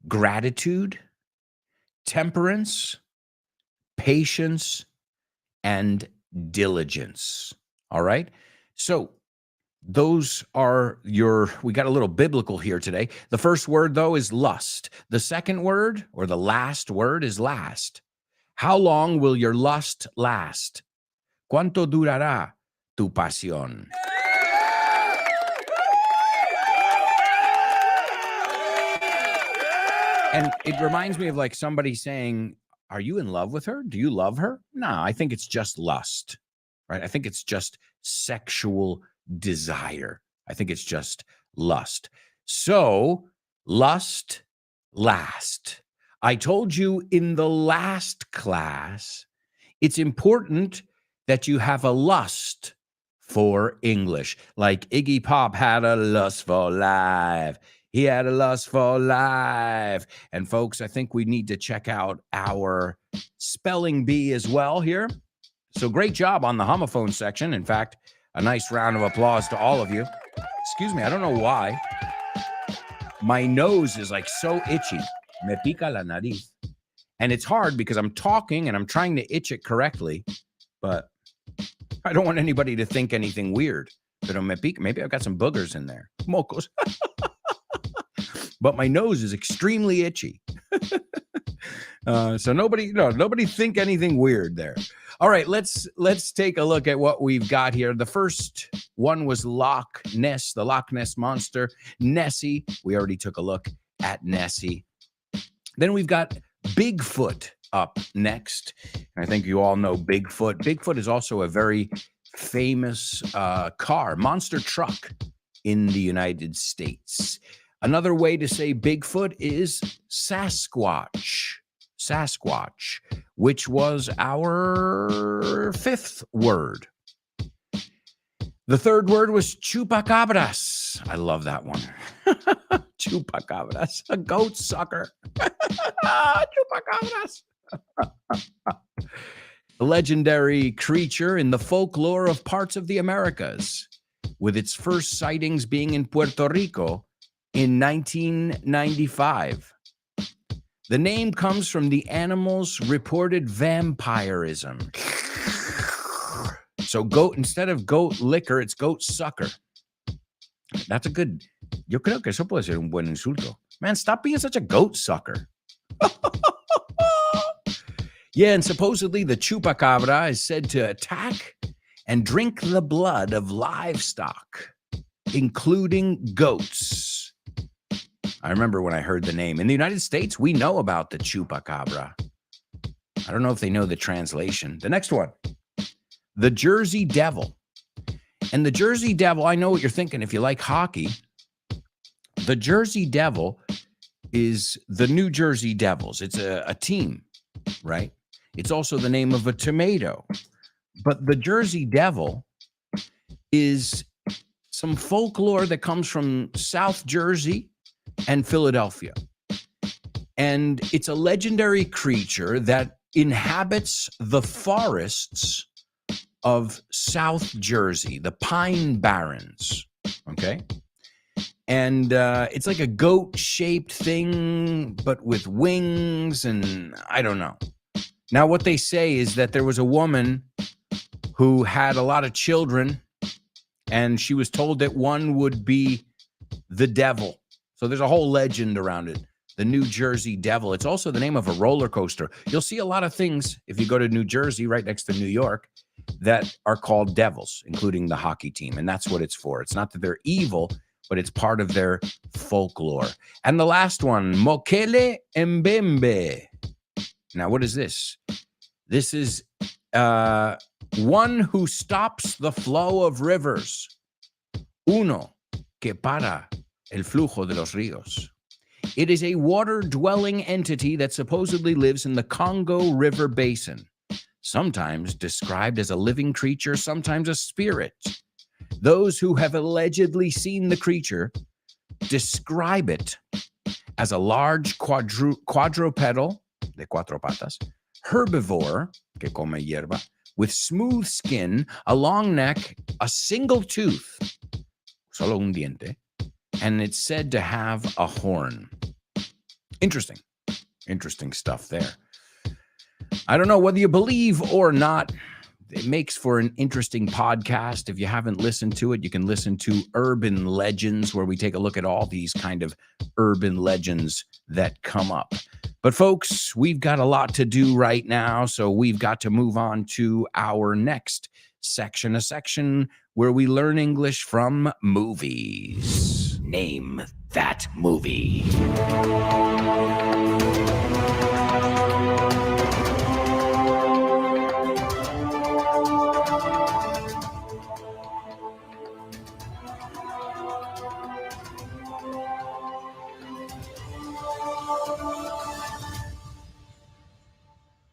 gratitude, temperance, patience, and diligence. All right? So those are we got a little biblical here today. The first word, though, is lust. The second word, or the last word, is last. How long will your lust last? ¿Cuánto durará tu pasión? And it reminds me of like somebody saying, are you in love with her? Do you love her? No, I think it's just lust, right? I think it's just sexual desire. I think it's just lust. So lust, last. I told you in the last class, it's important that you have a lust for English. Like Iggy Pop had a lust for life. He had a lust for life. And folks, I think we need to check out our spelling bee as well here. So great job on the homophone section. In fact, a nice round of applause to all of you. Excuse me, I don't know why. My nose is like so itchy. Me pica la nariz. And it's hard because I'm talking and I'm trying to itch it correctly, but I don't want anybody to think anything weird. Pero me pica. Maybe I've got some boogers in there. Mocos. But my nose is extremely itchy. So nobody think anything weird there. All right, let's take a look at what we've got here. The first one was Loch Ness, the Loch Ness Monster. Nessie, we already took a look at Nessie. Then we've got Bigfoot up next. I think you all know Bigfoot. Bigfoot is also a very famous monster truck in the United States. Another way to say Bigfoot is Sasquatch. Sasquatch, which was our fifth word. The third word was chupacabras. I love that one. Chupacabras, a goat sucker. Chupacabras. A legendary creature in the folklore of parts of the Americas, with its first sightings being in Puerto Rico in 1995. The name comes from the animal's reported vampirism. So goat, instead of goat liquor, it's goat sucker. That's a good, yo creo que eso puede ser un buen insulto. Man, stop being such a goat sucker. Yeah, and supposedly the chupacabra is said to attack and drink the blood of livestock, including goats. I remember when I heard the name. In the United States, we know about the chupacabra. I don't know if they know the translation. The next one, the Jersey Devil. And the Jersey Devil, I know what you're thinking if you like hockey. The Jersey Devil is the New Jersey Devils. It's a team, right? It's also the name of a tomato. But the Jersey Devil is some folklore that comes from South Jersey and Philadelphia. And it's a legendary creature that inhabits the forests of South Jersey, the Pine Barrens, okay? And it's like a goat-shaped thing, but with wings, and I don't know. Now, what they say is that there was a woman who had a lot of children, and she was told that one would be the devil. So there's a whole legend around it. The New Jersey Devil. It's also the name of a roller coaster. You'll see a lot of things if you go to New Jersey, right next to New York, that are called devils, including the hockey team. And that's what it's for. It's not that they're evil, but it's part of their folklore. And the last one, Mokele Mbembe. Now, what is this? This is one who stops the flow of rivers. Uno que para el flujo de los ríos. It is a water-dwelling entity that supposedly lives in the Congo River Basin, sometimes described as a living creature, sometimes a spirit. Those who have allegedly seen the creature describe it as a large quadrupedal, de cuatro patas, herbivore, que come hierba, with smooth skin, a long neck, a single tooth, solo un diente, and it's said to have a horn. Interesting stuff there. I don't know whether you believe or not. It makes for an interesting podcast. If you haven't listened to it, you can listen to Urban Legends, where we take a look at all these kind of urban legends that come up. But folks, we've got a lot to do right now, so we've got to move on to our next section, a section where we learn English from movies. Name that movie.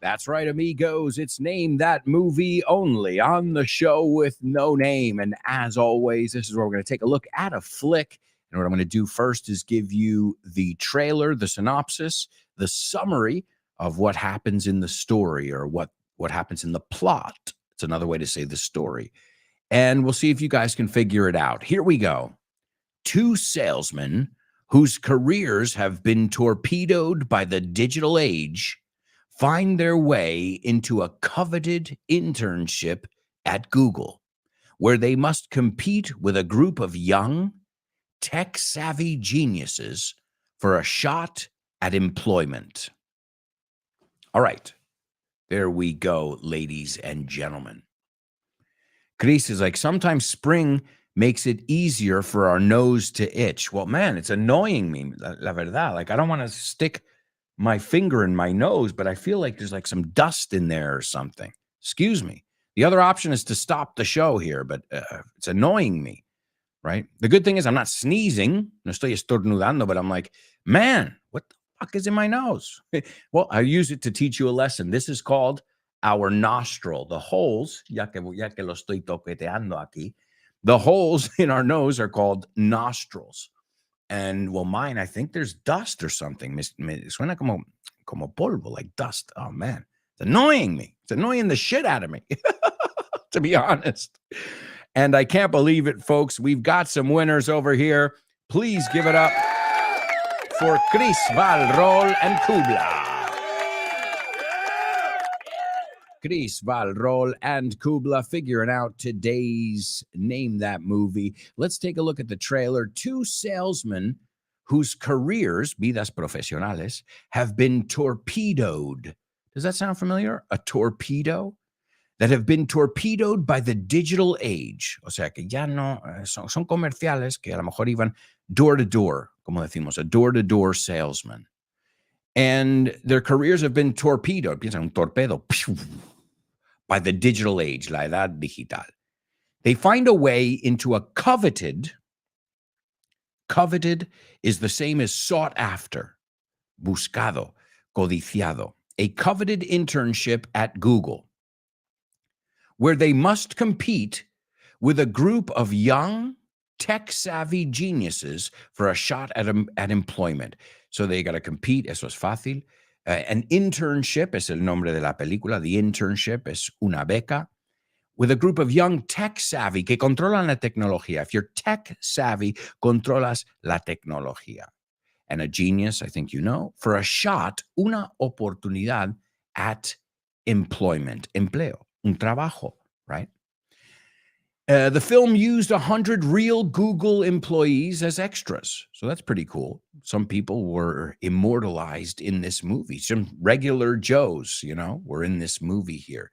That's right, amigos. It's Name That Movie only on the show with no name. And as always, this is where we're going to take a look at a flick And what I'm going to do first is give you the trailer, the synopsis, the summary of what happens in the story, or what happens in the plot. It's another way to say the story. And we'll see if you guys can figure it out. Here we go. Two salesmen whose careers have been torpedoed by the digital age find their way into a coveted internship at Google, where they must compete with a group of young, tech-savvy geniuses for a shot at employment. All right, there we go, ladies and gentlemen. Chris is like, sometimes spring makes it easier for our nose to itch. Well, man, it's annoying me, la verdad. Like, I don't want to stick my finger in my nose, but I feel like there's like some dust in there or something. Excuse me. The other option is to stop the show here, but it's annoying me, right? The good thing is I'm not sneezing. No estoy estornudando, but I'm like, man, what the fuck is in my nose? Well, I use it to teach you a lesson. This is called our nostril. The holes, ya que lo estoy toqueteando aquí, the holes in our nose are called nostrils. And well, mine, I think there's dust or something. Suena como polvo, like dust. Oh, man. It's annoying me. It's annoying the shit out of me, to be honest. And I can't believe it, folks. We've got some winners over here. Please give it up for Chris Valrol and Kubla. Chris Valrol and Kubla figuring out today's Name That Movie. Let's take a look at the trailer. Two salesmen whose careers, vidas profesionales, have been torpedoed. Does that sound familiar? A torpedo? That have been torpedoed by the digital age. O sea, que ya no, son comerciales que a lo mejor iban door to door, como decimos, a door-to-door salesman. And their careers have been torpedoed. Piensa un torpedo. By the digital age, la edad digital. They find a way into a coveted is the same as sought after, buscado, codiciado, a coveted internship at Google, where they must compete with a group of young, tech-savvy geniuses for a shot at employment. So they got to compete, eso es fácil. An internship es el nombre de la película. The internship es una beca with a group of young tech savvy que controlan la tecnología. If you're tech savvy, controlas la tecnología. And a genius, I think you know, for a shot, una oportunidad at employment, empleo, un trabajo, right? The film used 100 real Google employees as extras. So that's pretty cool. Some people were immortalized in this movie. Some regular Joes, were in this movie here.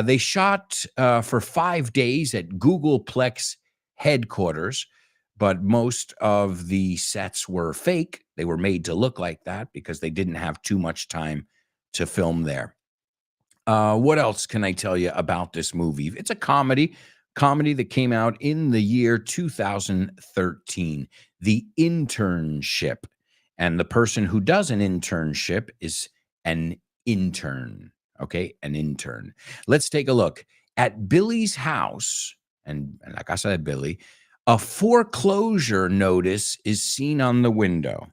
They shot for 5 days at Googleplex headquarters, but most of the sets were fake. They were made to look like that because they didn't have too much time to film there. What else can I tell you about this movie? It's a comedy that came out in the year 2013, The Internship. And the person who does an internship is an intern, okay? An intern. Let's take a look. At Billy's house, and la casa de Billy, a foreclosure notice is seen on the window.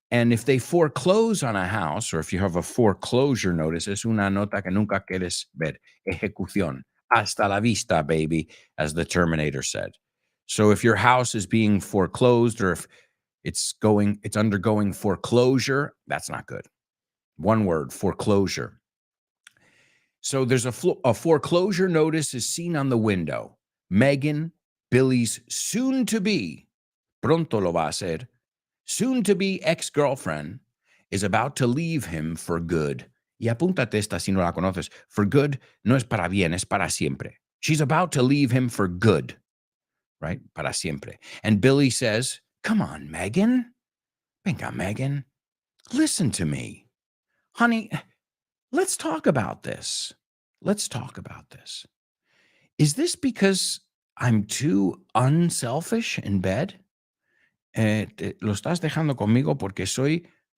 And if they foreclose on a house, or if you have a foreclosure notice, es una nota que nunca quieres ver. Ejecución. Hasta la vista, baby, as the Terminator said. So if your house is being foreclosed, or if it's undergoing foreclosure, that's not good. One word, foreclosure. So there's a foreclosure notice is seen on the window. Megan, Billy's soon-to-be, pronto lo va a hacer, soon-to-be ex-girlfriend, is about to leave him for good. Y apúntate esta si no la conoces. For good no es para bien, es para siempre. She's about to leave him for good, right? Para siempre. And Billy says, come on, Megan. Venga, Megan. Listen to me. Honey, let's talk about this. Let's talk about this. Is this because I'm too unselfish in bed? Lo estás dejando conmigo porque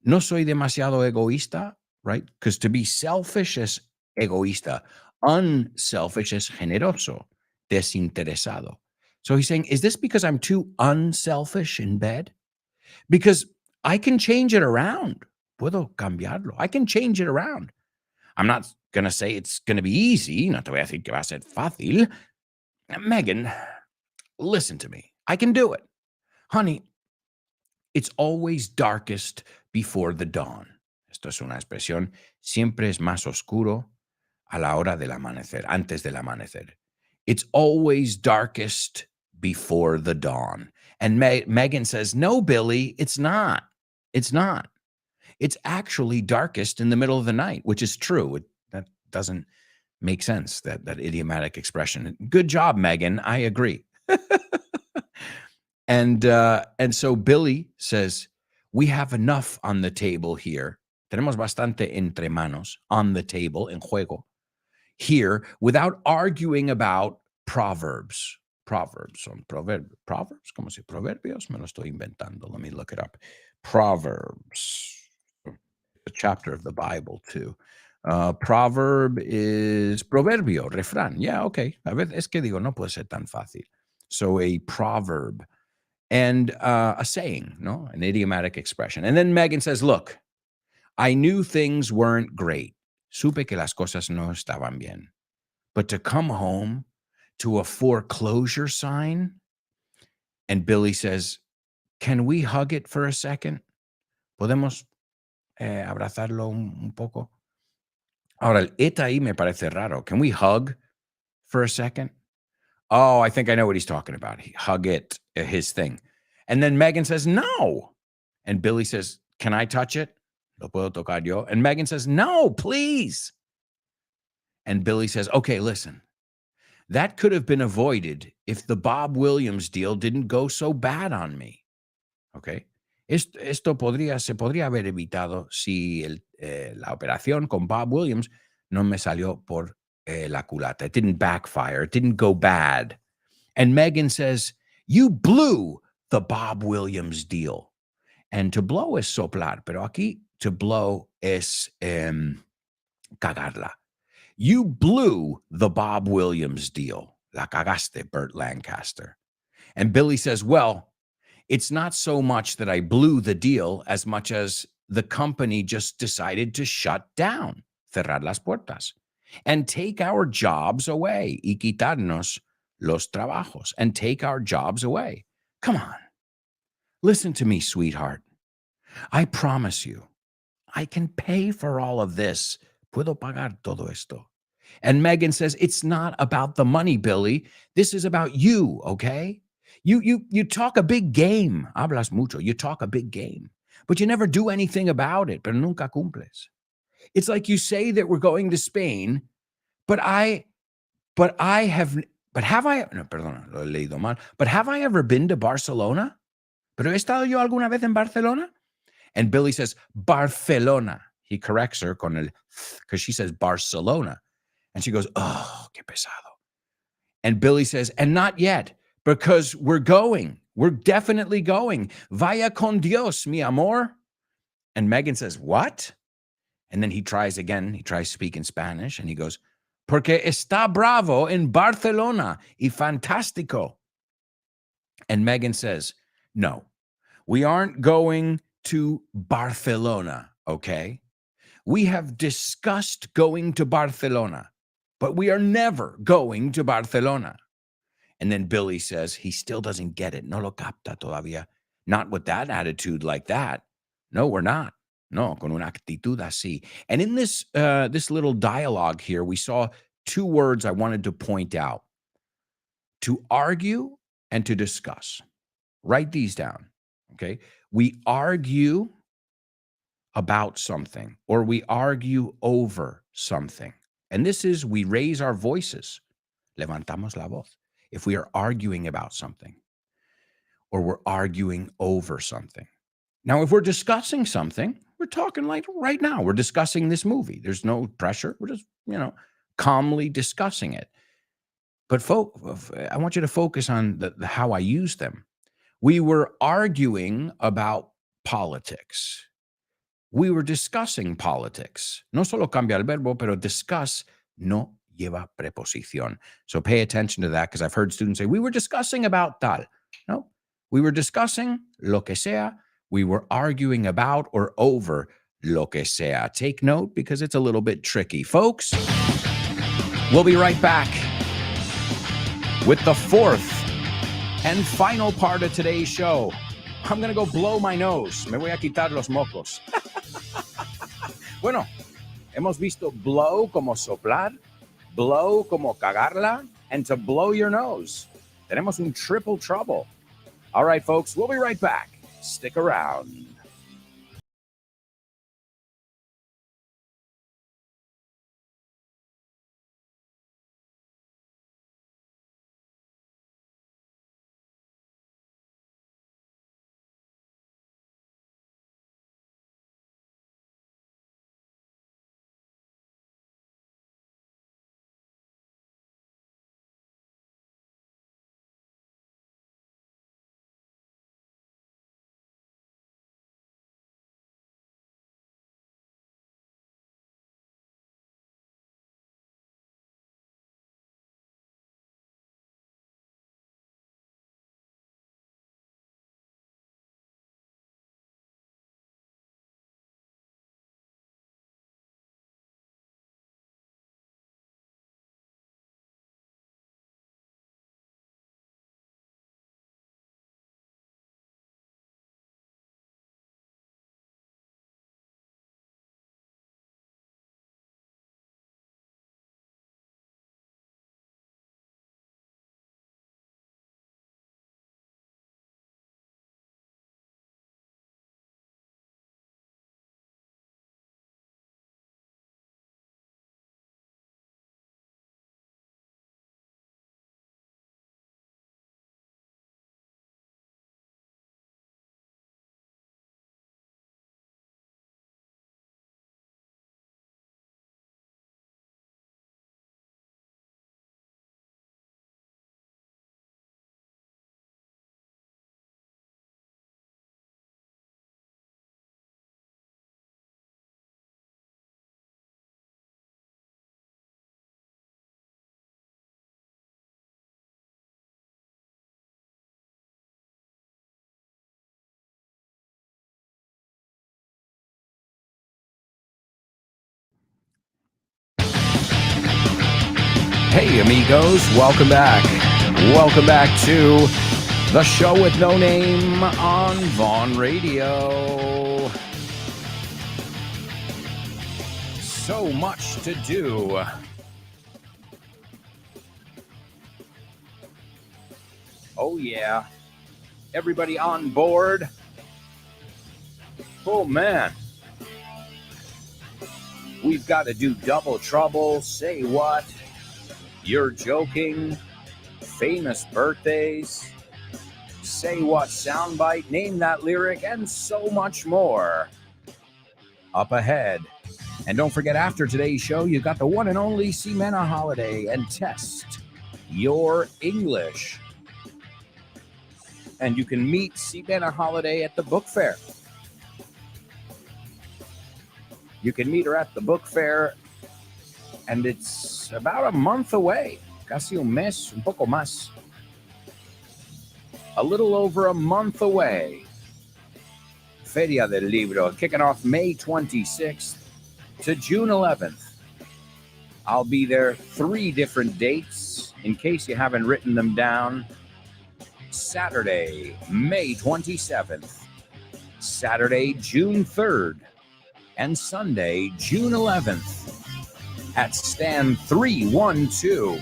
no soy demasiado egoísta, right? Because to be selfish es egoísta. Unselfish es generoso, desinteresado. So he's saying, is this because I'm too unselfish in bed? Because I can change it around. Puedo cambiarlo. I can change it around. I'm not going to say it's going to be easy. No te voy a decir que va a ser fácil. Megan, listen to me. I can do it. Honey, it's always darkest before the dawn. Esto es una expresión. Siempre es más oscuro a la hora del amanecer, antes del amanecer. It's always darkest before the dawn. And Megan says, no, Billy, it's not. It's not. It's actually darkest in the middle of the night, which is true. That doesn't make sense, that idiomatic expression. Good job, Megan. I agree. And so Billy says, we have enough on the table here. Tenemos bastante entre manos on the table, en juego, here, without arguing about proverbs. Proverbs. Proverbs? ¿Cómo se proverbios? Me lo estoy inventando. Let me look it up. Proverbs. A chapter of the Bible, too. Proverb is proverbio, refrán. Yeah, okay. A ver, es que digo, no puede ser tan fácil. So a proverb and a saying, no? An idiomatic expression. And then Megan says, look, I knew things weren't great. Supe que las cosas no estaban bien. But to come home to a foreclosure sign, and Billy says, can we hug it for a second? ¿Podemos abrazarlo un poco? Ahora, el et ahí me parece raro. Can we hug for a second? Oh, I think I know what he's talking about. Hug it, his thing. And then Megan says, no. And Billy says, can I touch it? Lo puedo tocar yo? And Megan says, no, please. And Billy says, okay, listen. That could have been avoided if the Bob Williams deal didn't go so bad on me. Okay? Esto se podría haber evitado si la operación con Bob Williams no me salió por la culata. It didn't backfire. It didn't go bad. And Megan says, you blew the Bob Williams deal. And to blow es soplar, pero aquí to blow es cagarla. You blew the Bob Williams deal. La cagaste, Burt Lancaster. And Billy says, well, it's not so much that I blew the deal as much as the company just decided to shut down, cerrar las puertas, and take our jobs away, y quitarnos los trabajos, and take our jobs away. Come on. Listen to me, sweetheart. I promise you, I can pay for all of this. Puedo pagar todo esto. And Megan says, it's not about the money, Billy. This is about you, okay? You talk a big game. Hablas mucho. You talk a big game. But you never do anything about it. Pero nunca cumples. It's like you say that we're going to Spain, but have I ever been to Barcelona? Pero he estado yo alguna vez en Barcelona? And Billy says, Barcelona. He corrects her con el, because she says Barcelona. And she goes, oh, qué pesado. And Billy says, and not yet, because we're going. We're definitely going. Vaya con Dios, mi amor. And Megan says, what? And then he tries again. He tries to speak in Spanish. And he goes, porque está bravo en Barcelona y fantástico. And Megan says, no, we aren't going to Barcelona, okay? We have discussed going to Barcelona, but we are never going to Barcelona. And then Billy says he still doesn't get it. No lo capta todavía. Not with that attitude like that. No, we're not. No, con una actitud así. And in this little dialogue here, we saw two words I wanted to point out. To argue and to discuss. Write these down, okay? We argue about something, or we argue over something. And this is, we raise our voices. Levantamos la voz. If we are arguing about something, or we're arguing over something. Now, if we're discussing something, we're talking like right now, we're discussing this movie. There's no pressure. We're just, calmly discussing it. But I want you to focus on the how I use them. We were arguing about politics. We were discussing politics. No solo cambia el verbo, pero discuss, no lleva preposición. So pay attention to that because I've heard students say, we were discussing about tal. No, we were discussing lo que sea. We were arguing about or over lo que sea. Take note because it's a little bit tricky. Folks, we'll be right back with the fourth and final part of today's show. I'm going to go blow my nose. Me voy a quitar los mocos. Bueno, hemos visto blow como soplar, blow como cagarla, and to blow your nose. Tenemos un triple trouble. All right, folks, we'll be right back. Stick around. Hey, amigos, welcome back. Welcome back to the show with no name on Vaughn Radio. So much to do. Oh, yeah. Everybody on board? Oh, man. We've got to do double trouble. Say what? You're joking. Famous birthdays. Say what soundbite. Name that lyric. And so much more. Up ahead. And don't forget, after today's show, you've got the one and only Ximena Holiday and Test Your English. And you can meet Ximena Holiday at the book fair. You can meet her at the book fair, and it's about a month away. Casi un mes, un poco más. A little over a month away. Feria del Libro, kicking off May 26th to June 11th. I'll be there 3 different dates, in case you haven't written them down. Saturday, May 27th. Saturday, June 3rd. And Sunday, June 11th. At stand 312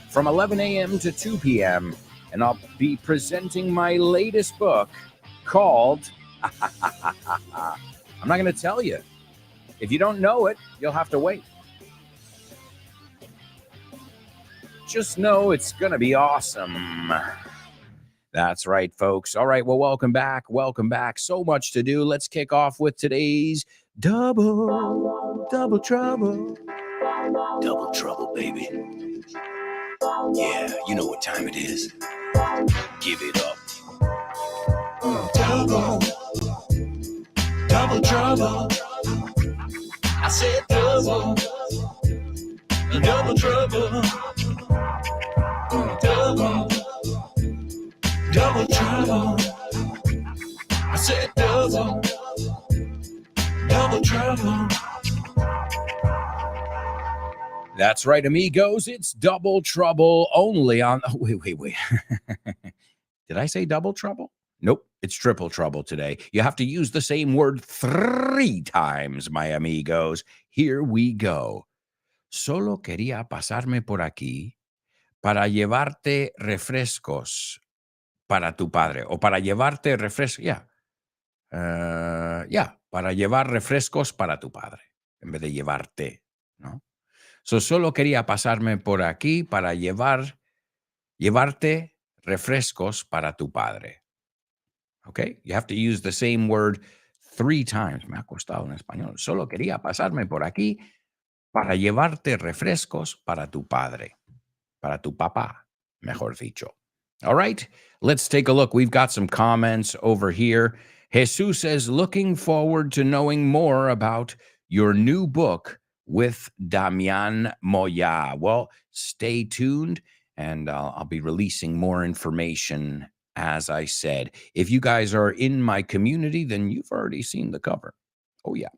from 11 a.m. to 2 p.m. And I'll be presenting my latest book called I'm not going to tell you. If you don't know it, you'll have to wait. Just know it's going to be awesome. That's right, folks. All right, well, welcome back. Welcome back. So much to do. Let's kick off with today's double trouble. Double trouble, baby. Yeah, you know what time it is. Give it up. Double trouble. I said double Double trouble. Double trouble. I said double trouble. That's right, amigos. It's Double Trouble only on. Oh, wait. Did I say double trouble? Nope. It's triple trouble today. You have to use the same word 3 times, my amigos. Here we go. Solo quería pasarme por aquí para llevarte refrescos para tu padre. O para llevarte refrescos. Para llevar refrescos para tu padre. En vez de llevarte, ¿no? Solo quería pasarme por aquí para llevarte refrescos para tu padre. Okay? You have to use the same word 3 times. Me ha costado en español. Solo quería pasarme por aquí para llevarte refrescos para tu padre. Para tu papá, mejor dicho. All right, let's take a look. We've got some comments over here. Jesus says, looking forward to knowing more about your new book with Damian Moya. Well, stay tuned, and I'll be releasing more information, as I said. If you guys are in my community, then you've already seen the cover. Oh, yeah.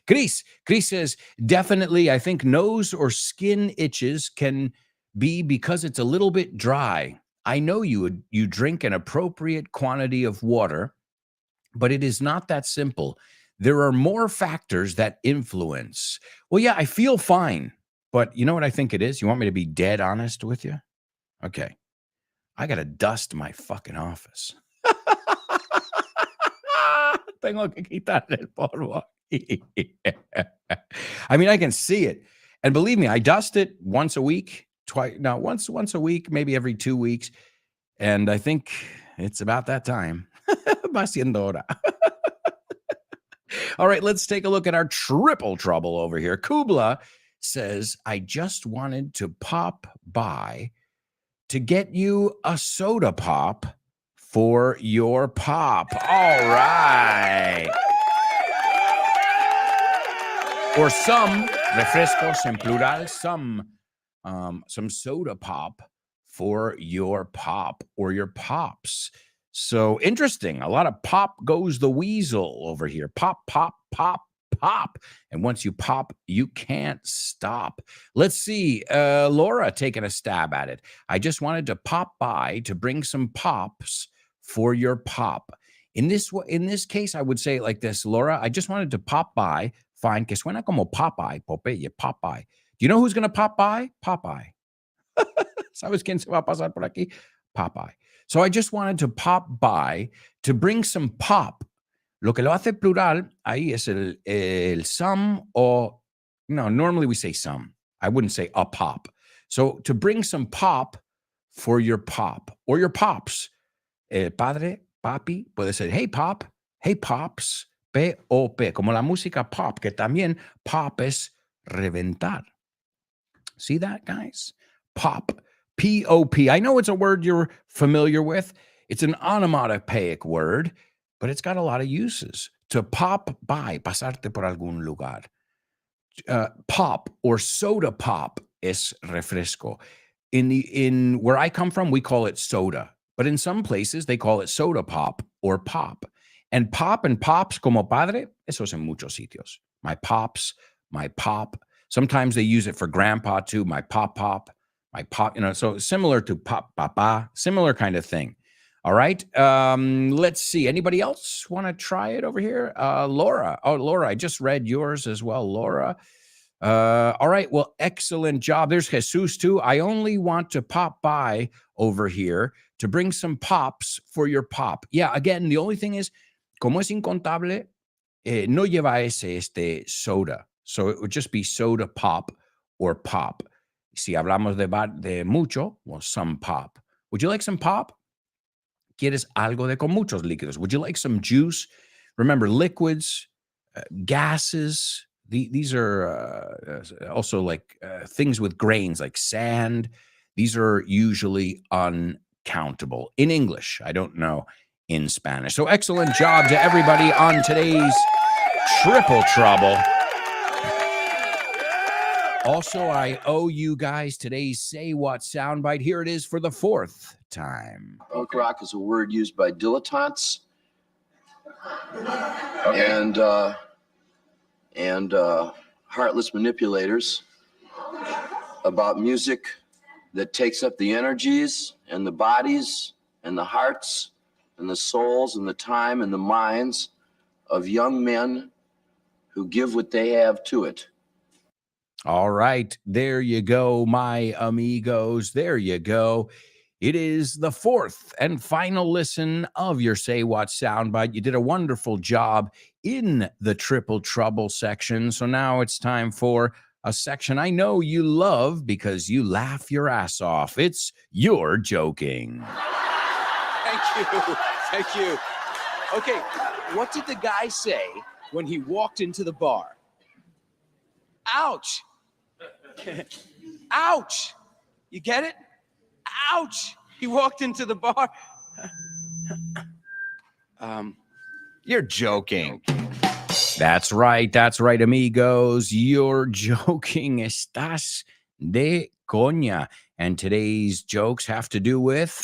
Chris says, definitely, I think nose or skin itches can be because it's a little bit dry. I know you drink an appropriate quantity of water, but it is not that simple. There are more factors that influence. Well, yeah, I feel fine, but you know what I think it is? You want me to be dead honest with you? Okay. I got to dust my fucking office. Tengo que quitar el polvo. I mean, I can see it. And believe me, I dust it once a week, once a week, maybe every 2 weeks. And I think it's about that time. Va siendo hora. All right, let's take a look at our triple trouble over here. Kubla says, I just wanted to pop by to get you a soda pop for your pop. All right. Or some refrescos en plural, some soda pop for your pop or your pops. So interesting. A lot of pop goes the weasel over here. Pop, pop, pop, pop. And once you pop, you can't stop. Let's see. Laura taking a stab at it. I just wanted to pop by to bring some pops for your pop. In this case, I would say it like this, Laura. I just wanted to pop by. Fine, que suena como Popeye, Popeye, Popeye. Do you know who's going to pop by? Popeye. ¿Sabes quién se va a pasar por aquí? Popeye. So I just wanted to pop by to bring some pop. Lo que lo hace plural ahí es el some o, no, normally we say some. I wouldn't say a pop. So to bring some pop for your pop or your pops. Padre, papi, puede ser, hey pop, hey pops, P-O-P, como la música pop, que también pop es reventar. See that, guys? Pop, P-O-P. I know it's a word you're familiar with. It's an onomatopoeic word, but it's got a lot of uses. To pop by, pasarte por algún lugar. Pop or soda pop es refresco. In where I come from, we call it soda. But in some places, they call it soda pop or pop. And pops como padre, eso es en muchos sitios. My pops, my pop. Sometimes they use it for grandpa too. My pop, my pop, so similar to pop, papa, similar kind of thing. All right. Let's see. Anybody else want to try it over here? Laura. Oh, Laura, I just read yours as well, Laura. All right. Well, excellent job. There's Jesus too. I only want to pop by over here to bring some pops for your pop. Yeah, again, the only thing is, como es incontable, no lleva este soda. So it would just be soda pop or pop. Si hablamos de mucho, well, some pop. Would you like some pop? ¿Quieres algo de con muchos líquidos? Would you like some juice? Remember, liquids, gases, these are also like things with grains like sand. These are usually uncountable. In English, I don't know in Spanish. So excellent job to everybody on today's Triple Trouble. Also, I owe you guys today's Say What soundbite. Here it is for the fourth time. Punk rock is a word used by dilettantes and heartless manipulators about music that takes up the energies and the bodies and the hearts and the souls and the time and the minds of young men who give what they have to it. All right, there you go, my amigos. There you go. It is the fourth and final listen of your Say What soundbite. You did a wonderful job in the Triple Trouble section. So now it's time for a section I know you love because you laugh your ass off. It's You're Joking. Thank you. Thank you. Okay, what did the guy say when he walked into the bar? Ouch. Ouch. You get it? Ouch. He walked into the bar. You're joking. That's right, amigos. You're joking. Estás de coña. And today's jokes have to do with...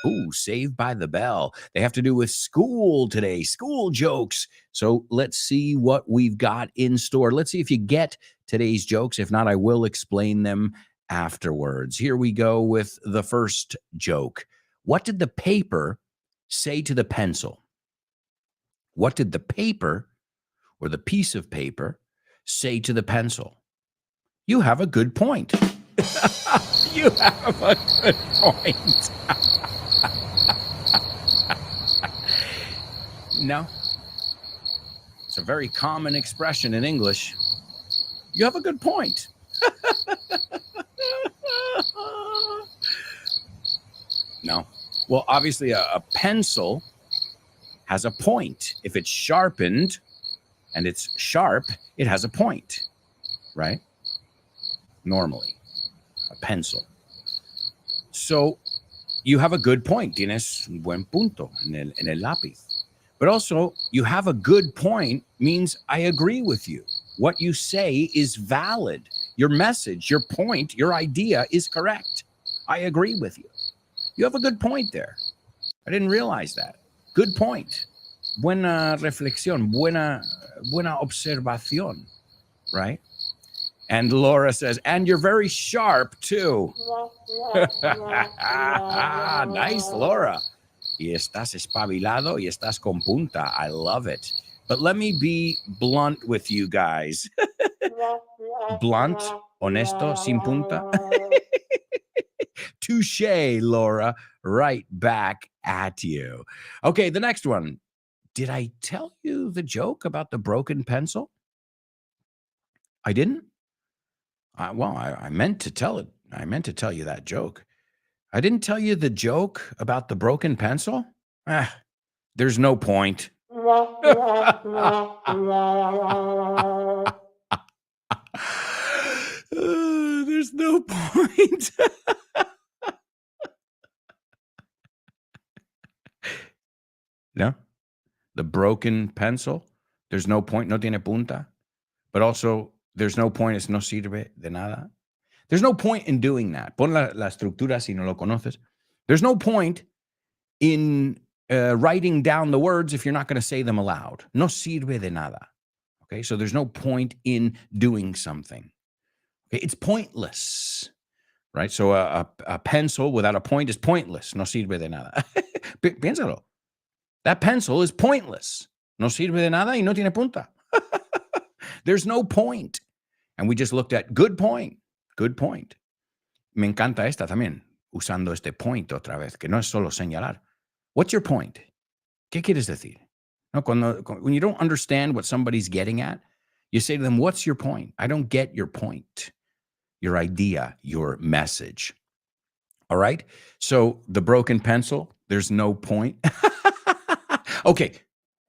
Ooh, Saved by the Bell. They have to do with school today, school jokes. So let's see what we've got in store. Let's see if you get today's jokes. If not, I will explain them afterwards. Here we go with the first joke. What did the paper say to the pencil? What did the paper or the piece of paper say to the pencil? You have a good point. You have a good point. No. It's a very common expression in English. You have a good point. No. Well, obviously, a pencil has a point. If it's sharpened and it's sharp, it has a point, right? Normally, a pencil. So you have a good point. Tienes un buen punto en el lápiz. But also, you have a good point means I agree with you. What you say is valid. Your message, your point, your idea is correct. I agree with you. You have a good point there. I didn't realize that. Good point. Buena reflexión. Buena observación. Right? And Laura says, and you're very sharp too. Nice, Laura. Y estás espabilado y estás con punta. I love it. But let me be blunt with you guys. Blunt, honesto, sin punta. Touche, Laura. Right back at you. Okay, the next one. Did I tell you the joke about the broken pencil? I didn't? I meant to tell it. I meant to tell you that joke. I didn't tell you the joke about the broken pencil? There's no point. There's no point. No? The broken pencil? There's no point. No tiene punta. But also, there's no point. Es no sirve de nada. There's no point in doing that. Pon la estructura si no lo conoces. There's no point in writing down the words if you're not going to say them aloud. No sirve de nada. Okay, so there's no point in doing something. Okay, it's pointless, right? So a pencil without a point is pointless. No sirve de nada. Piénsalo. That pencil is pointless. No sirve de nada y no tiene punta. There's no point. And we just looked at good point. Good point. Me encanta esta también, usando este point otra vez, que no es solo señalar. What's your point? ¿Qué quieres decir? No, when you don't understand what somebody's getting at, you say to them, what's your point? I don't get your point, your idea, your message. All right? So the broken pencil, there's no point. Okay,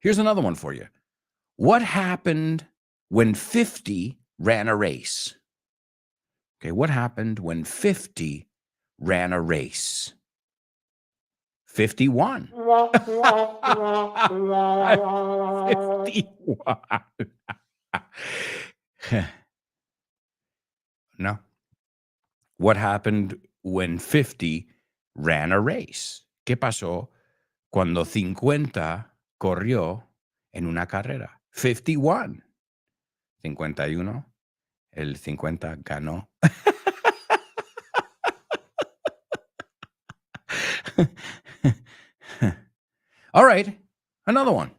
here's another one for you. What happened when 50 ran a race? Okay, what happened when 50 ran a race? 51. 51. No. What happened when 50 ran a race? ¿Qué pasó cuando 50 corrió en una carrera? 51. 51. El 50 ganó. All right. Another one.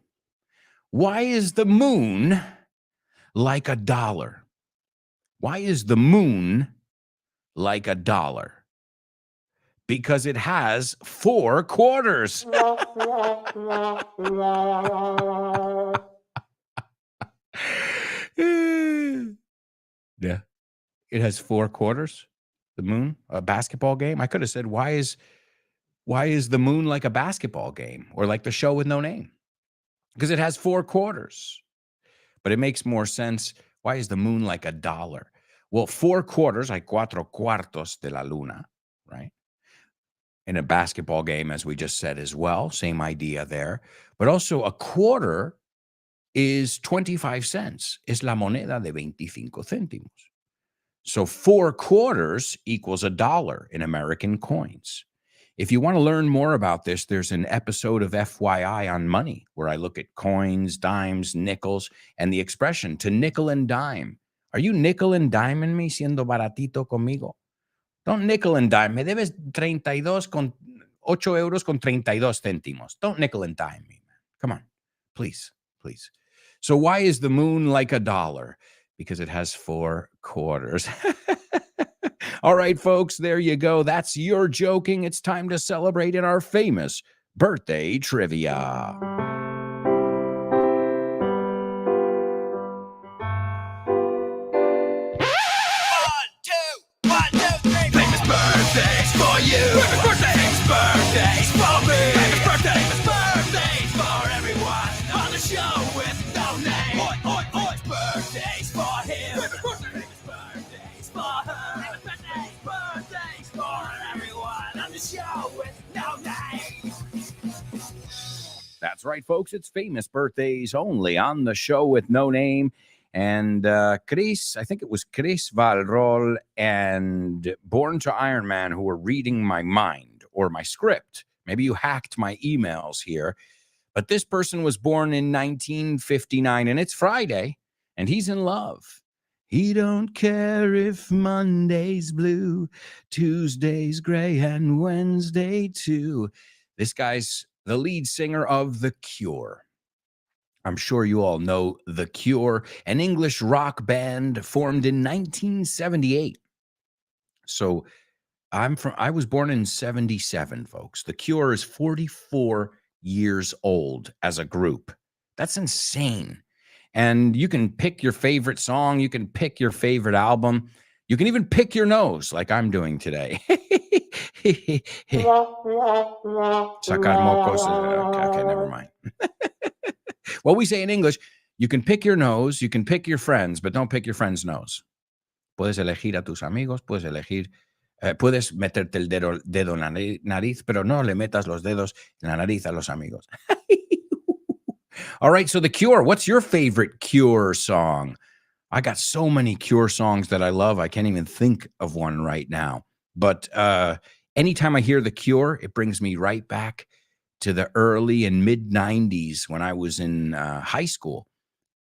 Why is the moon like a dollar? Why is the moon like a dollar? Because it has 4 quarters. Yeah. It has 4 quarters. The moon, a basketball game. I could have said, why is the moon like a basketball game or like the show with no name? Because it has 4 quarters. But it makes more sense. Why is the moon like a dollar? Well, 4 quarters, hay 4 cuartos de la luna, right? In a basketball game, as we just said as well, same idea there. But also a quarter is 25 cents. Es la moneda de 25 céntimos. So 4 quarters equals a dollar in American coins. If you want to learn more about this, there's an episode of FYI on money where I look at coins, dimes, nickels, and the expression to nickel and dime. Are you nickel and diming me siendo baratito conmigo? Don't nickel and dime. Me debes 32 con 8 euros con 32 céntimos. Don't nickel and dime me, man. Come on. Please, please. So why is the moon like a dollar? Because it has 4 quarters. All right, folks, there you go. That's your joking. It's time to celebrate in our famous birthday trivia. Famous birthdays for you. Famous birthdays for me. Famous birthdays for everyone on the show with no name. Birthdays for him. Famous birthdays for her. Birthdays for everyone on the show with no name. That's right, folks. It's famous birthdays only on the show with no name. And Chris, I think it was Chris Valrol and Born to Iron Man who were reading my mind or my script. Maybe you hacked my emails here. But this person was born in 1959, and it's Friday, and he's in love. He don't care if Monday's blue, Tuesday's gray, and Wednesday too. This guy's the lead singer of The Cure. I'm sure you all know The Cure, an English rock band formed in 1978. So I was born in 77, folks. The Cure is 44 years old as a group. That's insane. And you can pick your favorite song. You can pick your favorite album. You can even pick your nose like I'm doing today. Sacar mocos. Okay, never mind. Well, we say in English, you can pick your nose, you can pick your friends, but don't pick your friend's nose. Puedes elegir a tus amigos, puedes elegir, puedes meterte el dedo en la nariz, pero no le metas los dedos en la nariz a los amigos. All right, so The Cure, what's your favorite Cure song? I got so many Cure songs that I love, I can't even think of one right now. But anytime I hear The Cure, it brings me right back to the early and mid 90s when I was in high school.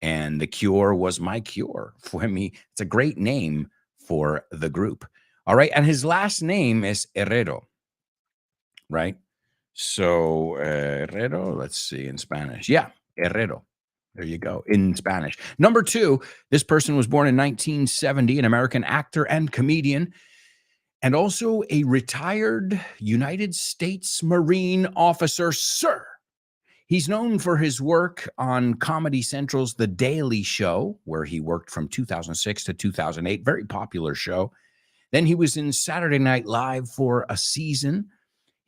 And The Cure was my cure for me. It's a great name for the group. All right. And his last name is Herrero, right? So Herrero, let's see in Spanish. Yeah, Herrero. There you go, in Spanish. Number 2, this person was born in 1970, an American actor and comedian, and also a retired United States Marine officer, sir. He's known for his work on Comedy Central's The Daily Show, where he worked from 2006 to 2008, very popular show. Then he was in Saturday Night Live for a season.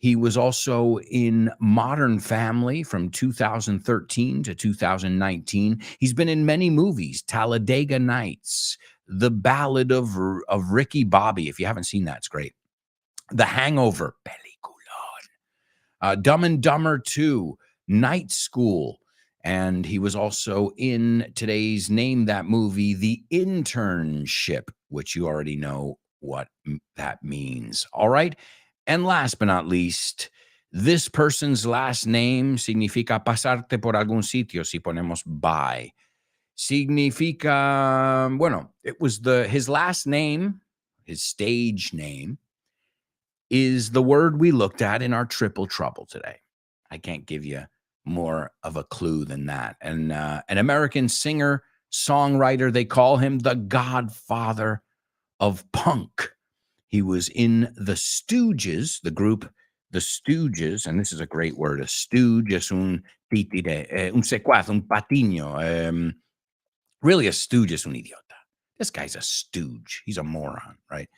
He was also in Modern Family from 2013 to 2019. He's been in many movies, Talladega Nights, The Ballad of Ricky Bobby. If you haven't seen that, it's great. The Hangover, peliculón. Dumb and Dumber 2, Night School, And he was also in today's Name That Movie, The Internship, which you already know what that means. All right. And last but not least, this person's last name significa pasarte por algún sitio si ponemos by. Significa, bueno, it was his last name, his stage name, is the word we looked at in our Triple Trouble today. I can't give you more of a clue than that. And an American singer, songwriter, they call him the godfather of punk. He was in the Stooges, the group The Stooges, and this is a great word. A stooge es un titire, un secuaz, un patiño. Really, a stooge is un idiota. This guy's a stooge. He's a moron, right?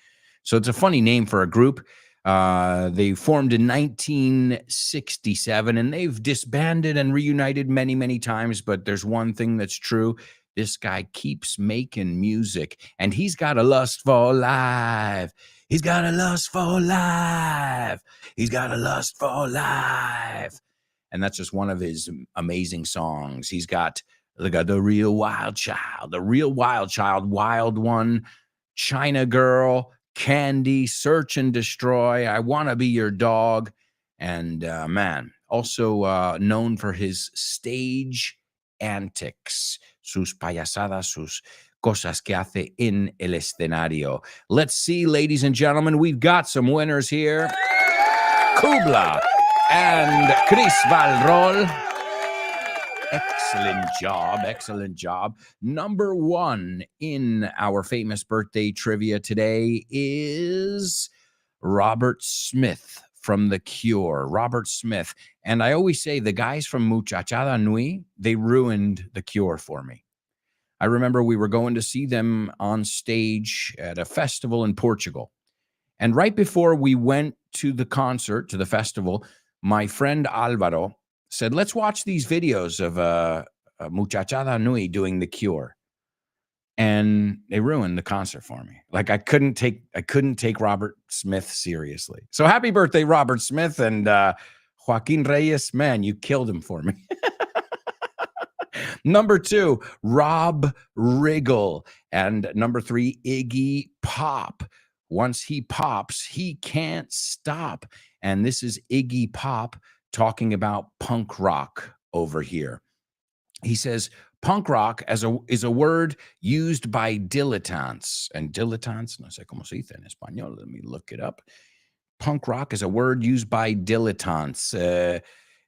So it's a funny name for a group. They formed in 1967, and they've disbanded and reunited many, many times. But there's one thing that's true. This guy keeps making music, and he's got a lust for life. He's got a lust for life. He's got a lust for life. And that's just one of his amazing songs. He's got the real wild child, wild one, China Girl, Candy, Search and Destroy, I Want to Be Your Dog. And man, also known for his stage antics, sus payasadas, sus cosas que hace en el escenario. Let's see, ladies and gentlemen, we've got some winners here. Kubla and Chris Valrol. Excellent job. Number one in our famous birthday trivia today is Robert Smith from The Cure. Robert Smith. And I always say the guys from Muchachada Nui, they ruined The Cure for me. I remember we were going to see them on stage at a festival in Portugal. And right before we went to the concert, to the festival, my friend Alvaro said, let's watch these videos of Muchachada Nui doing The Cure. And they ruined the concert for me. Like I couldn't take Robert Smith seriously. So happy birthday, Robert Smith. And Joaquin Reyes, man, you killed him for me. Number two, Rob Riggle. And number three, Iggy Pop. Once he pops, he can't stop. And this is Iggy Pop talking about punk rock over here. He says, punk rock is a word used by dilettantes. And dilettantes, no sé cómo se dice en español. Let me look it up. Punk rock is a word used by dilettantes,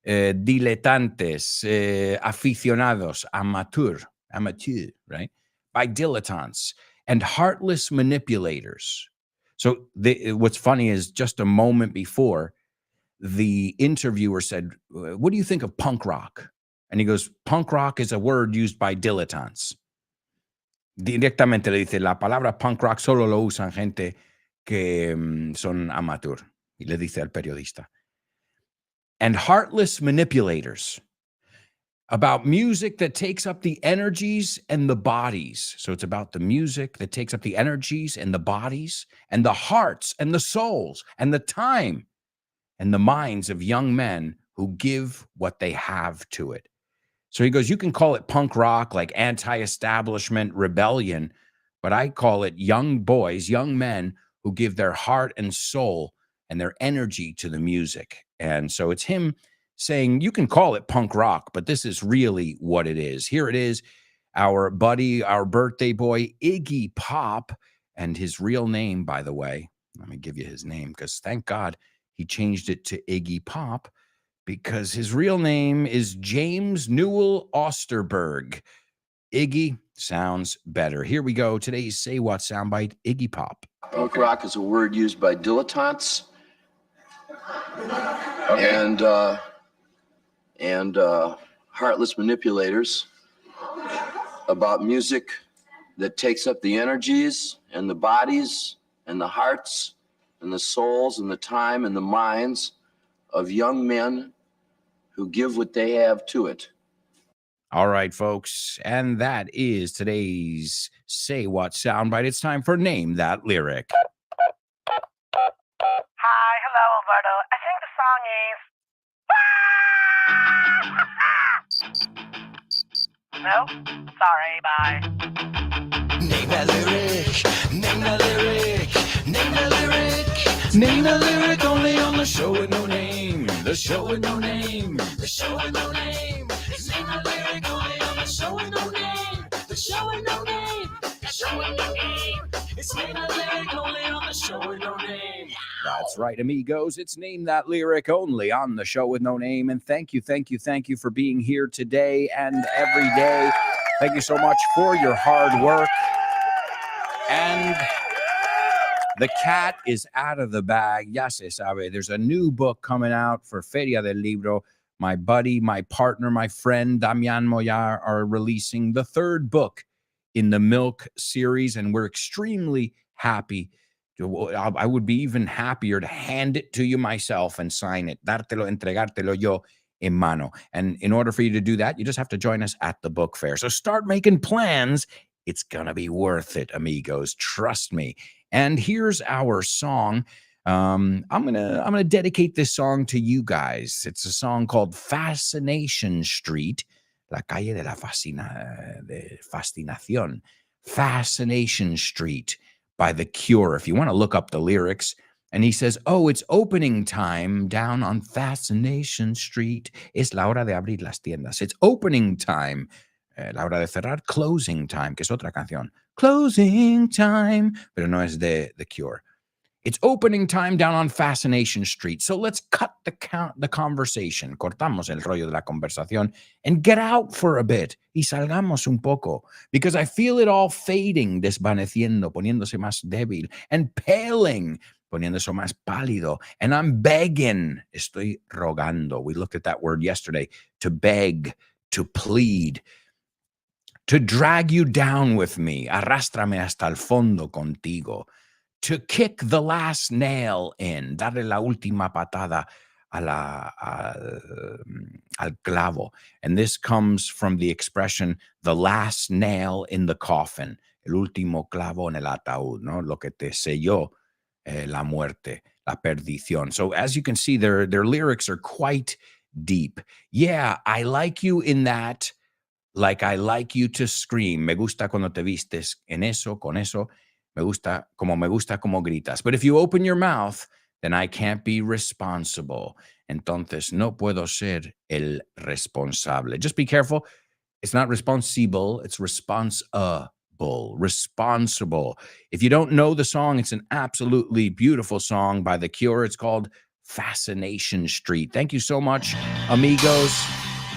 dilettantes, aficionados, amateur, right? By dilettantes and heartless manipulators. So what's funny is just a moment before, the interviewer said, what do you think of punk rock? And he goes, punk rock is a word used by dilettantes. Directamente le dice, la palabra punk rock solo lo usan gente que son amateur. Y le dice al periodista. And heartless manipulators. About music that takes up the energies and the bodies. So it's about the music that takes up the energies and the bodies and the hearts and the souls and the time and the minds of young men who give what they have to it. So he goes, you can call it punk rock, like anti-establishment rebellion, but I call it young boys, young men who give their heart and soul and their energy to the music. And so it's him saying, you can call it punk rock, but this is really what it is. Here it is, our buddy, our birthday boy, Iggy Pop, and his real name, by the way. Let me give you his name, because thank God he changed it to Iggy Pop, because his real name is James Newell Osterberg. Iggy sounds better. Here we go. Today's Say What soundbite, Iggy Pop. Punk rock is a word used by dilettantes and heartless manipulators about music that takes up the energies and the bodies and the hearts and the souls and the time and the minds of young men who give what they have to it. All right, folks. And that is today's Say What soundbite. It's time for Name That Lyric. Hi, hello, Alberto. I think the song is... No? Sorry, bye. Name that lyric, name that lyric, name that lyric, name that lyric only on the show with no name. The show with no name, the show with no name. It's name that lyric only on the show with no name. The show with no name, the show with no name. It's name that lyric only on the show with no name. That's right, amigos. It's Name That Lyric only on the show with no name. And thank you for being here today and every day. Thank you so much for your hard work. And the cat is out of the bag. Ya se sabe. There's a new book coming out for Feria del Libro. My buddy, my partner, my friend, Damian Moyar are releasing the third book in the Milk series. And we're extremely happy. I would be even happier to hand it to you myself and sign it. Dártelo, entregártelo yo en mano. And in order for you to do that, you just have to join us at the book fair. So start making plans. It's going to be worth it, amigos. Trust me. And here's our song. I'm gonna dedicate this song to you guys. It's a song called Fascination Street, La Calle de la Fascinación. Fascination Street by The Cure. If you want to look up the lyrics. And he says, oh, it's opening time down on Fascination Street. Es la hora de abrir las tiendas. It's opening time. La hora de cerrar, closing time, que es otra canción. Closing time, pero no es de The Cure. It's opening time down on Fascination Street. So let's cut the conversation. Cortamos el rollo de la conversación and get out for a bit. Y salgamos un poco. Because I feel it all fading, desvaneciendo, poniéndose más débil, and paling, poniéndose más pálido. And I'm begging, estoy rogando. We looked at that word yesterday. To beg, to plead, to drag you down with me. Arrástrame hasta el fondo contigo. To kick the last nail in, darle la última patada al clavo. And this comes from the expression, the last nail in the coffin, el último clavo en el ataúd, ¿no? Lo que te selló la muerte, la perdición. So as you can see, their lyrics are quite deep. Yeah, I like you in that, like I like you to scream. Me gusta cuando te vistes en eso, con eso. Me gusta como gritas. But if you open your mouth, then I can't be responsible. Entonces, no puedo ser el responsable. Just be careful. It's not responsible. It's responsible. Responsible. If you don't know the song, it's an absolutely beautiful song by The Cure. It's called Fascination Street. Thank you so much, amigos,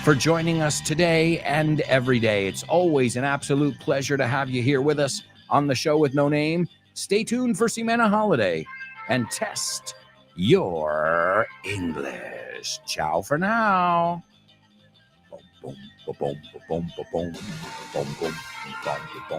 for joining us today and every day. It's always an absolute pleasure to have you here with us on the show with no name. Stay tuned for Ximena Holiday and test your English. Ciao for now. Boom, boom, boom, boom, boom, boom, boom, boom, boom, boom, boom.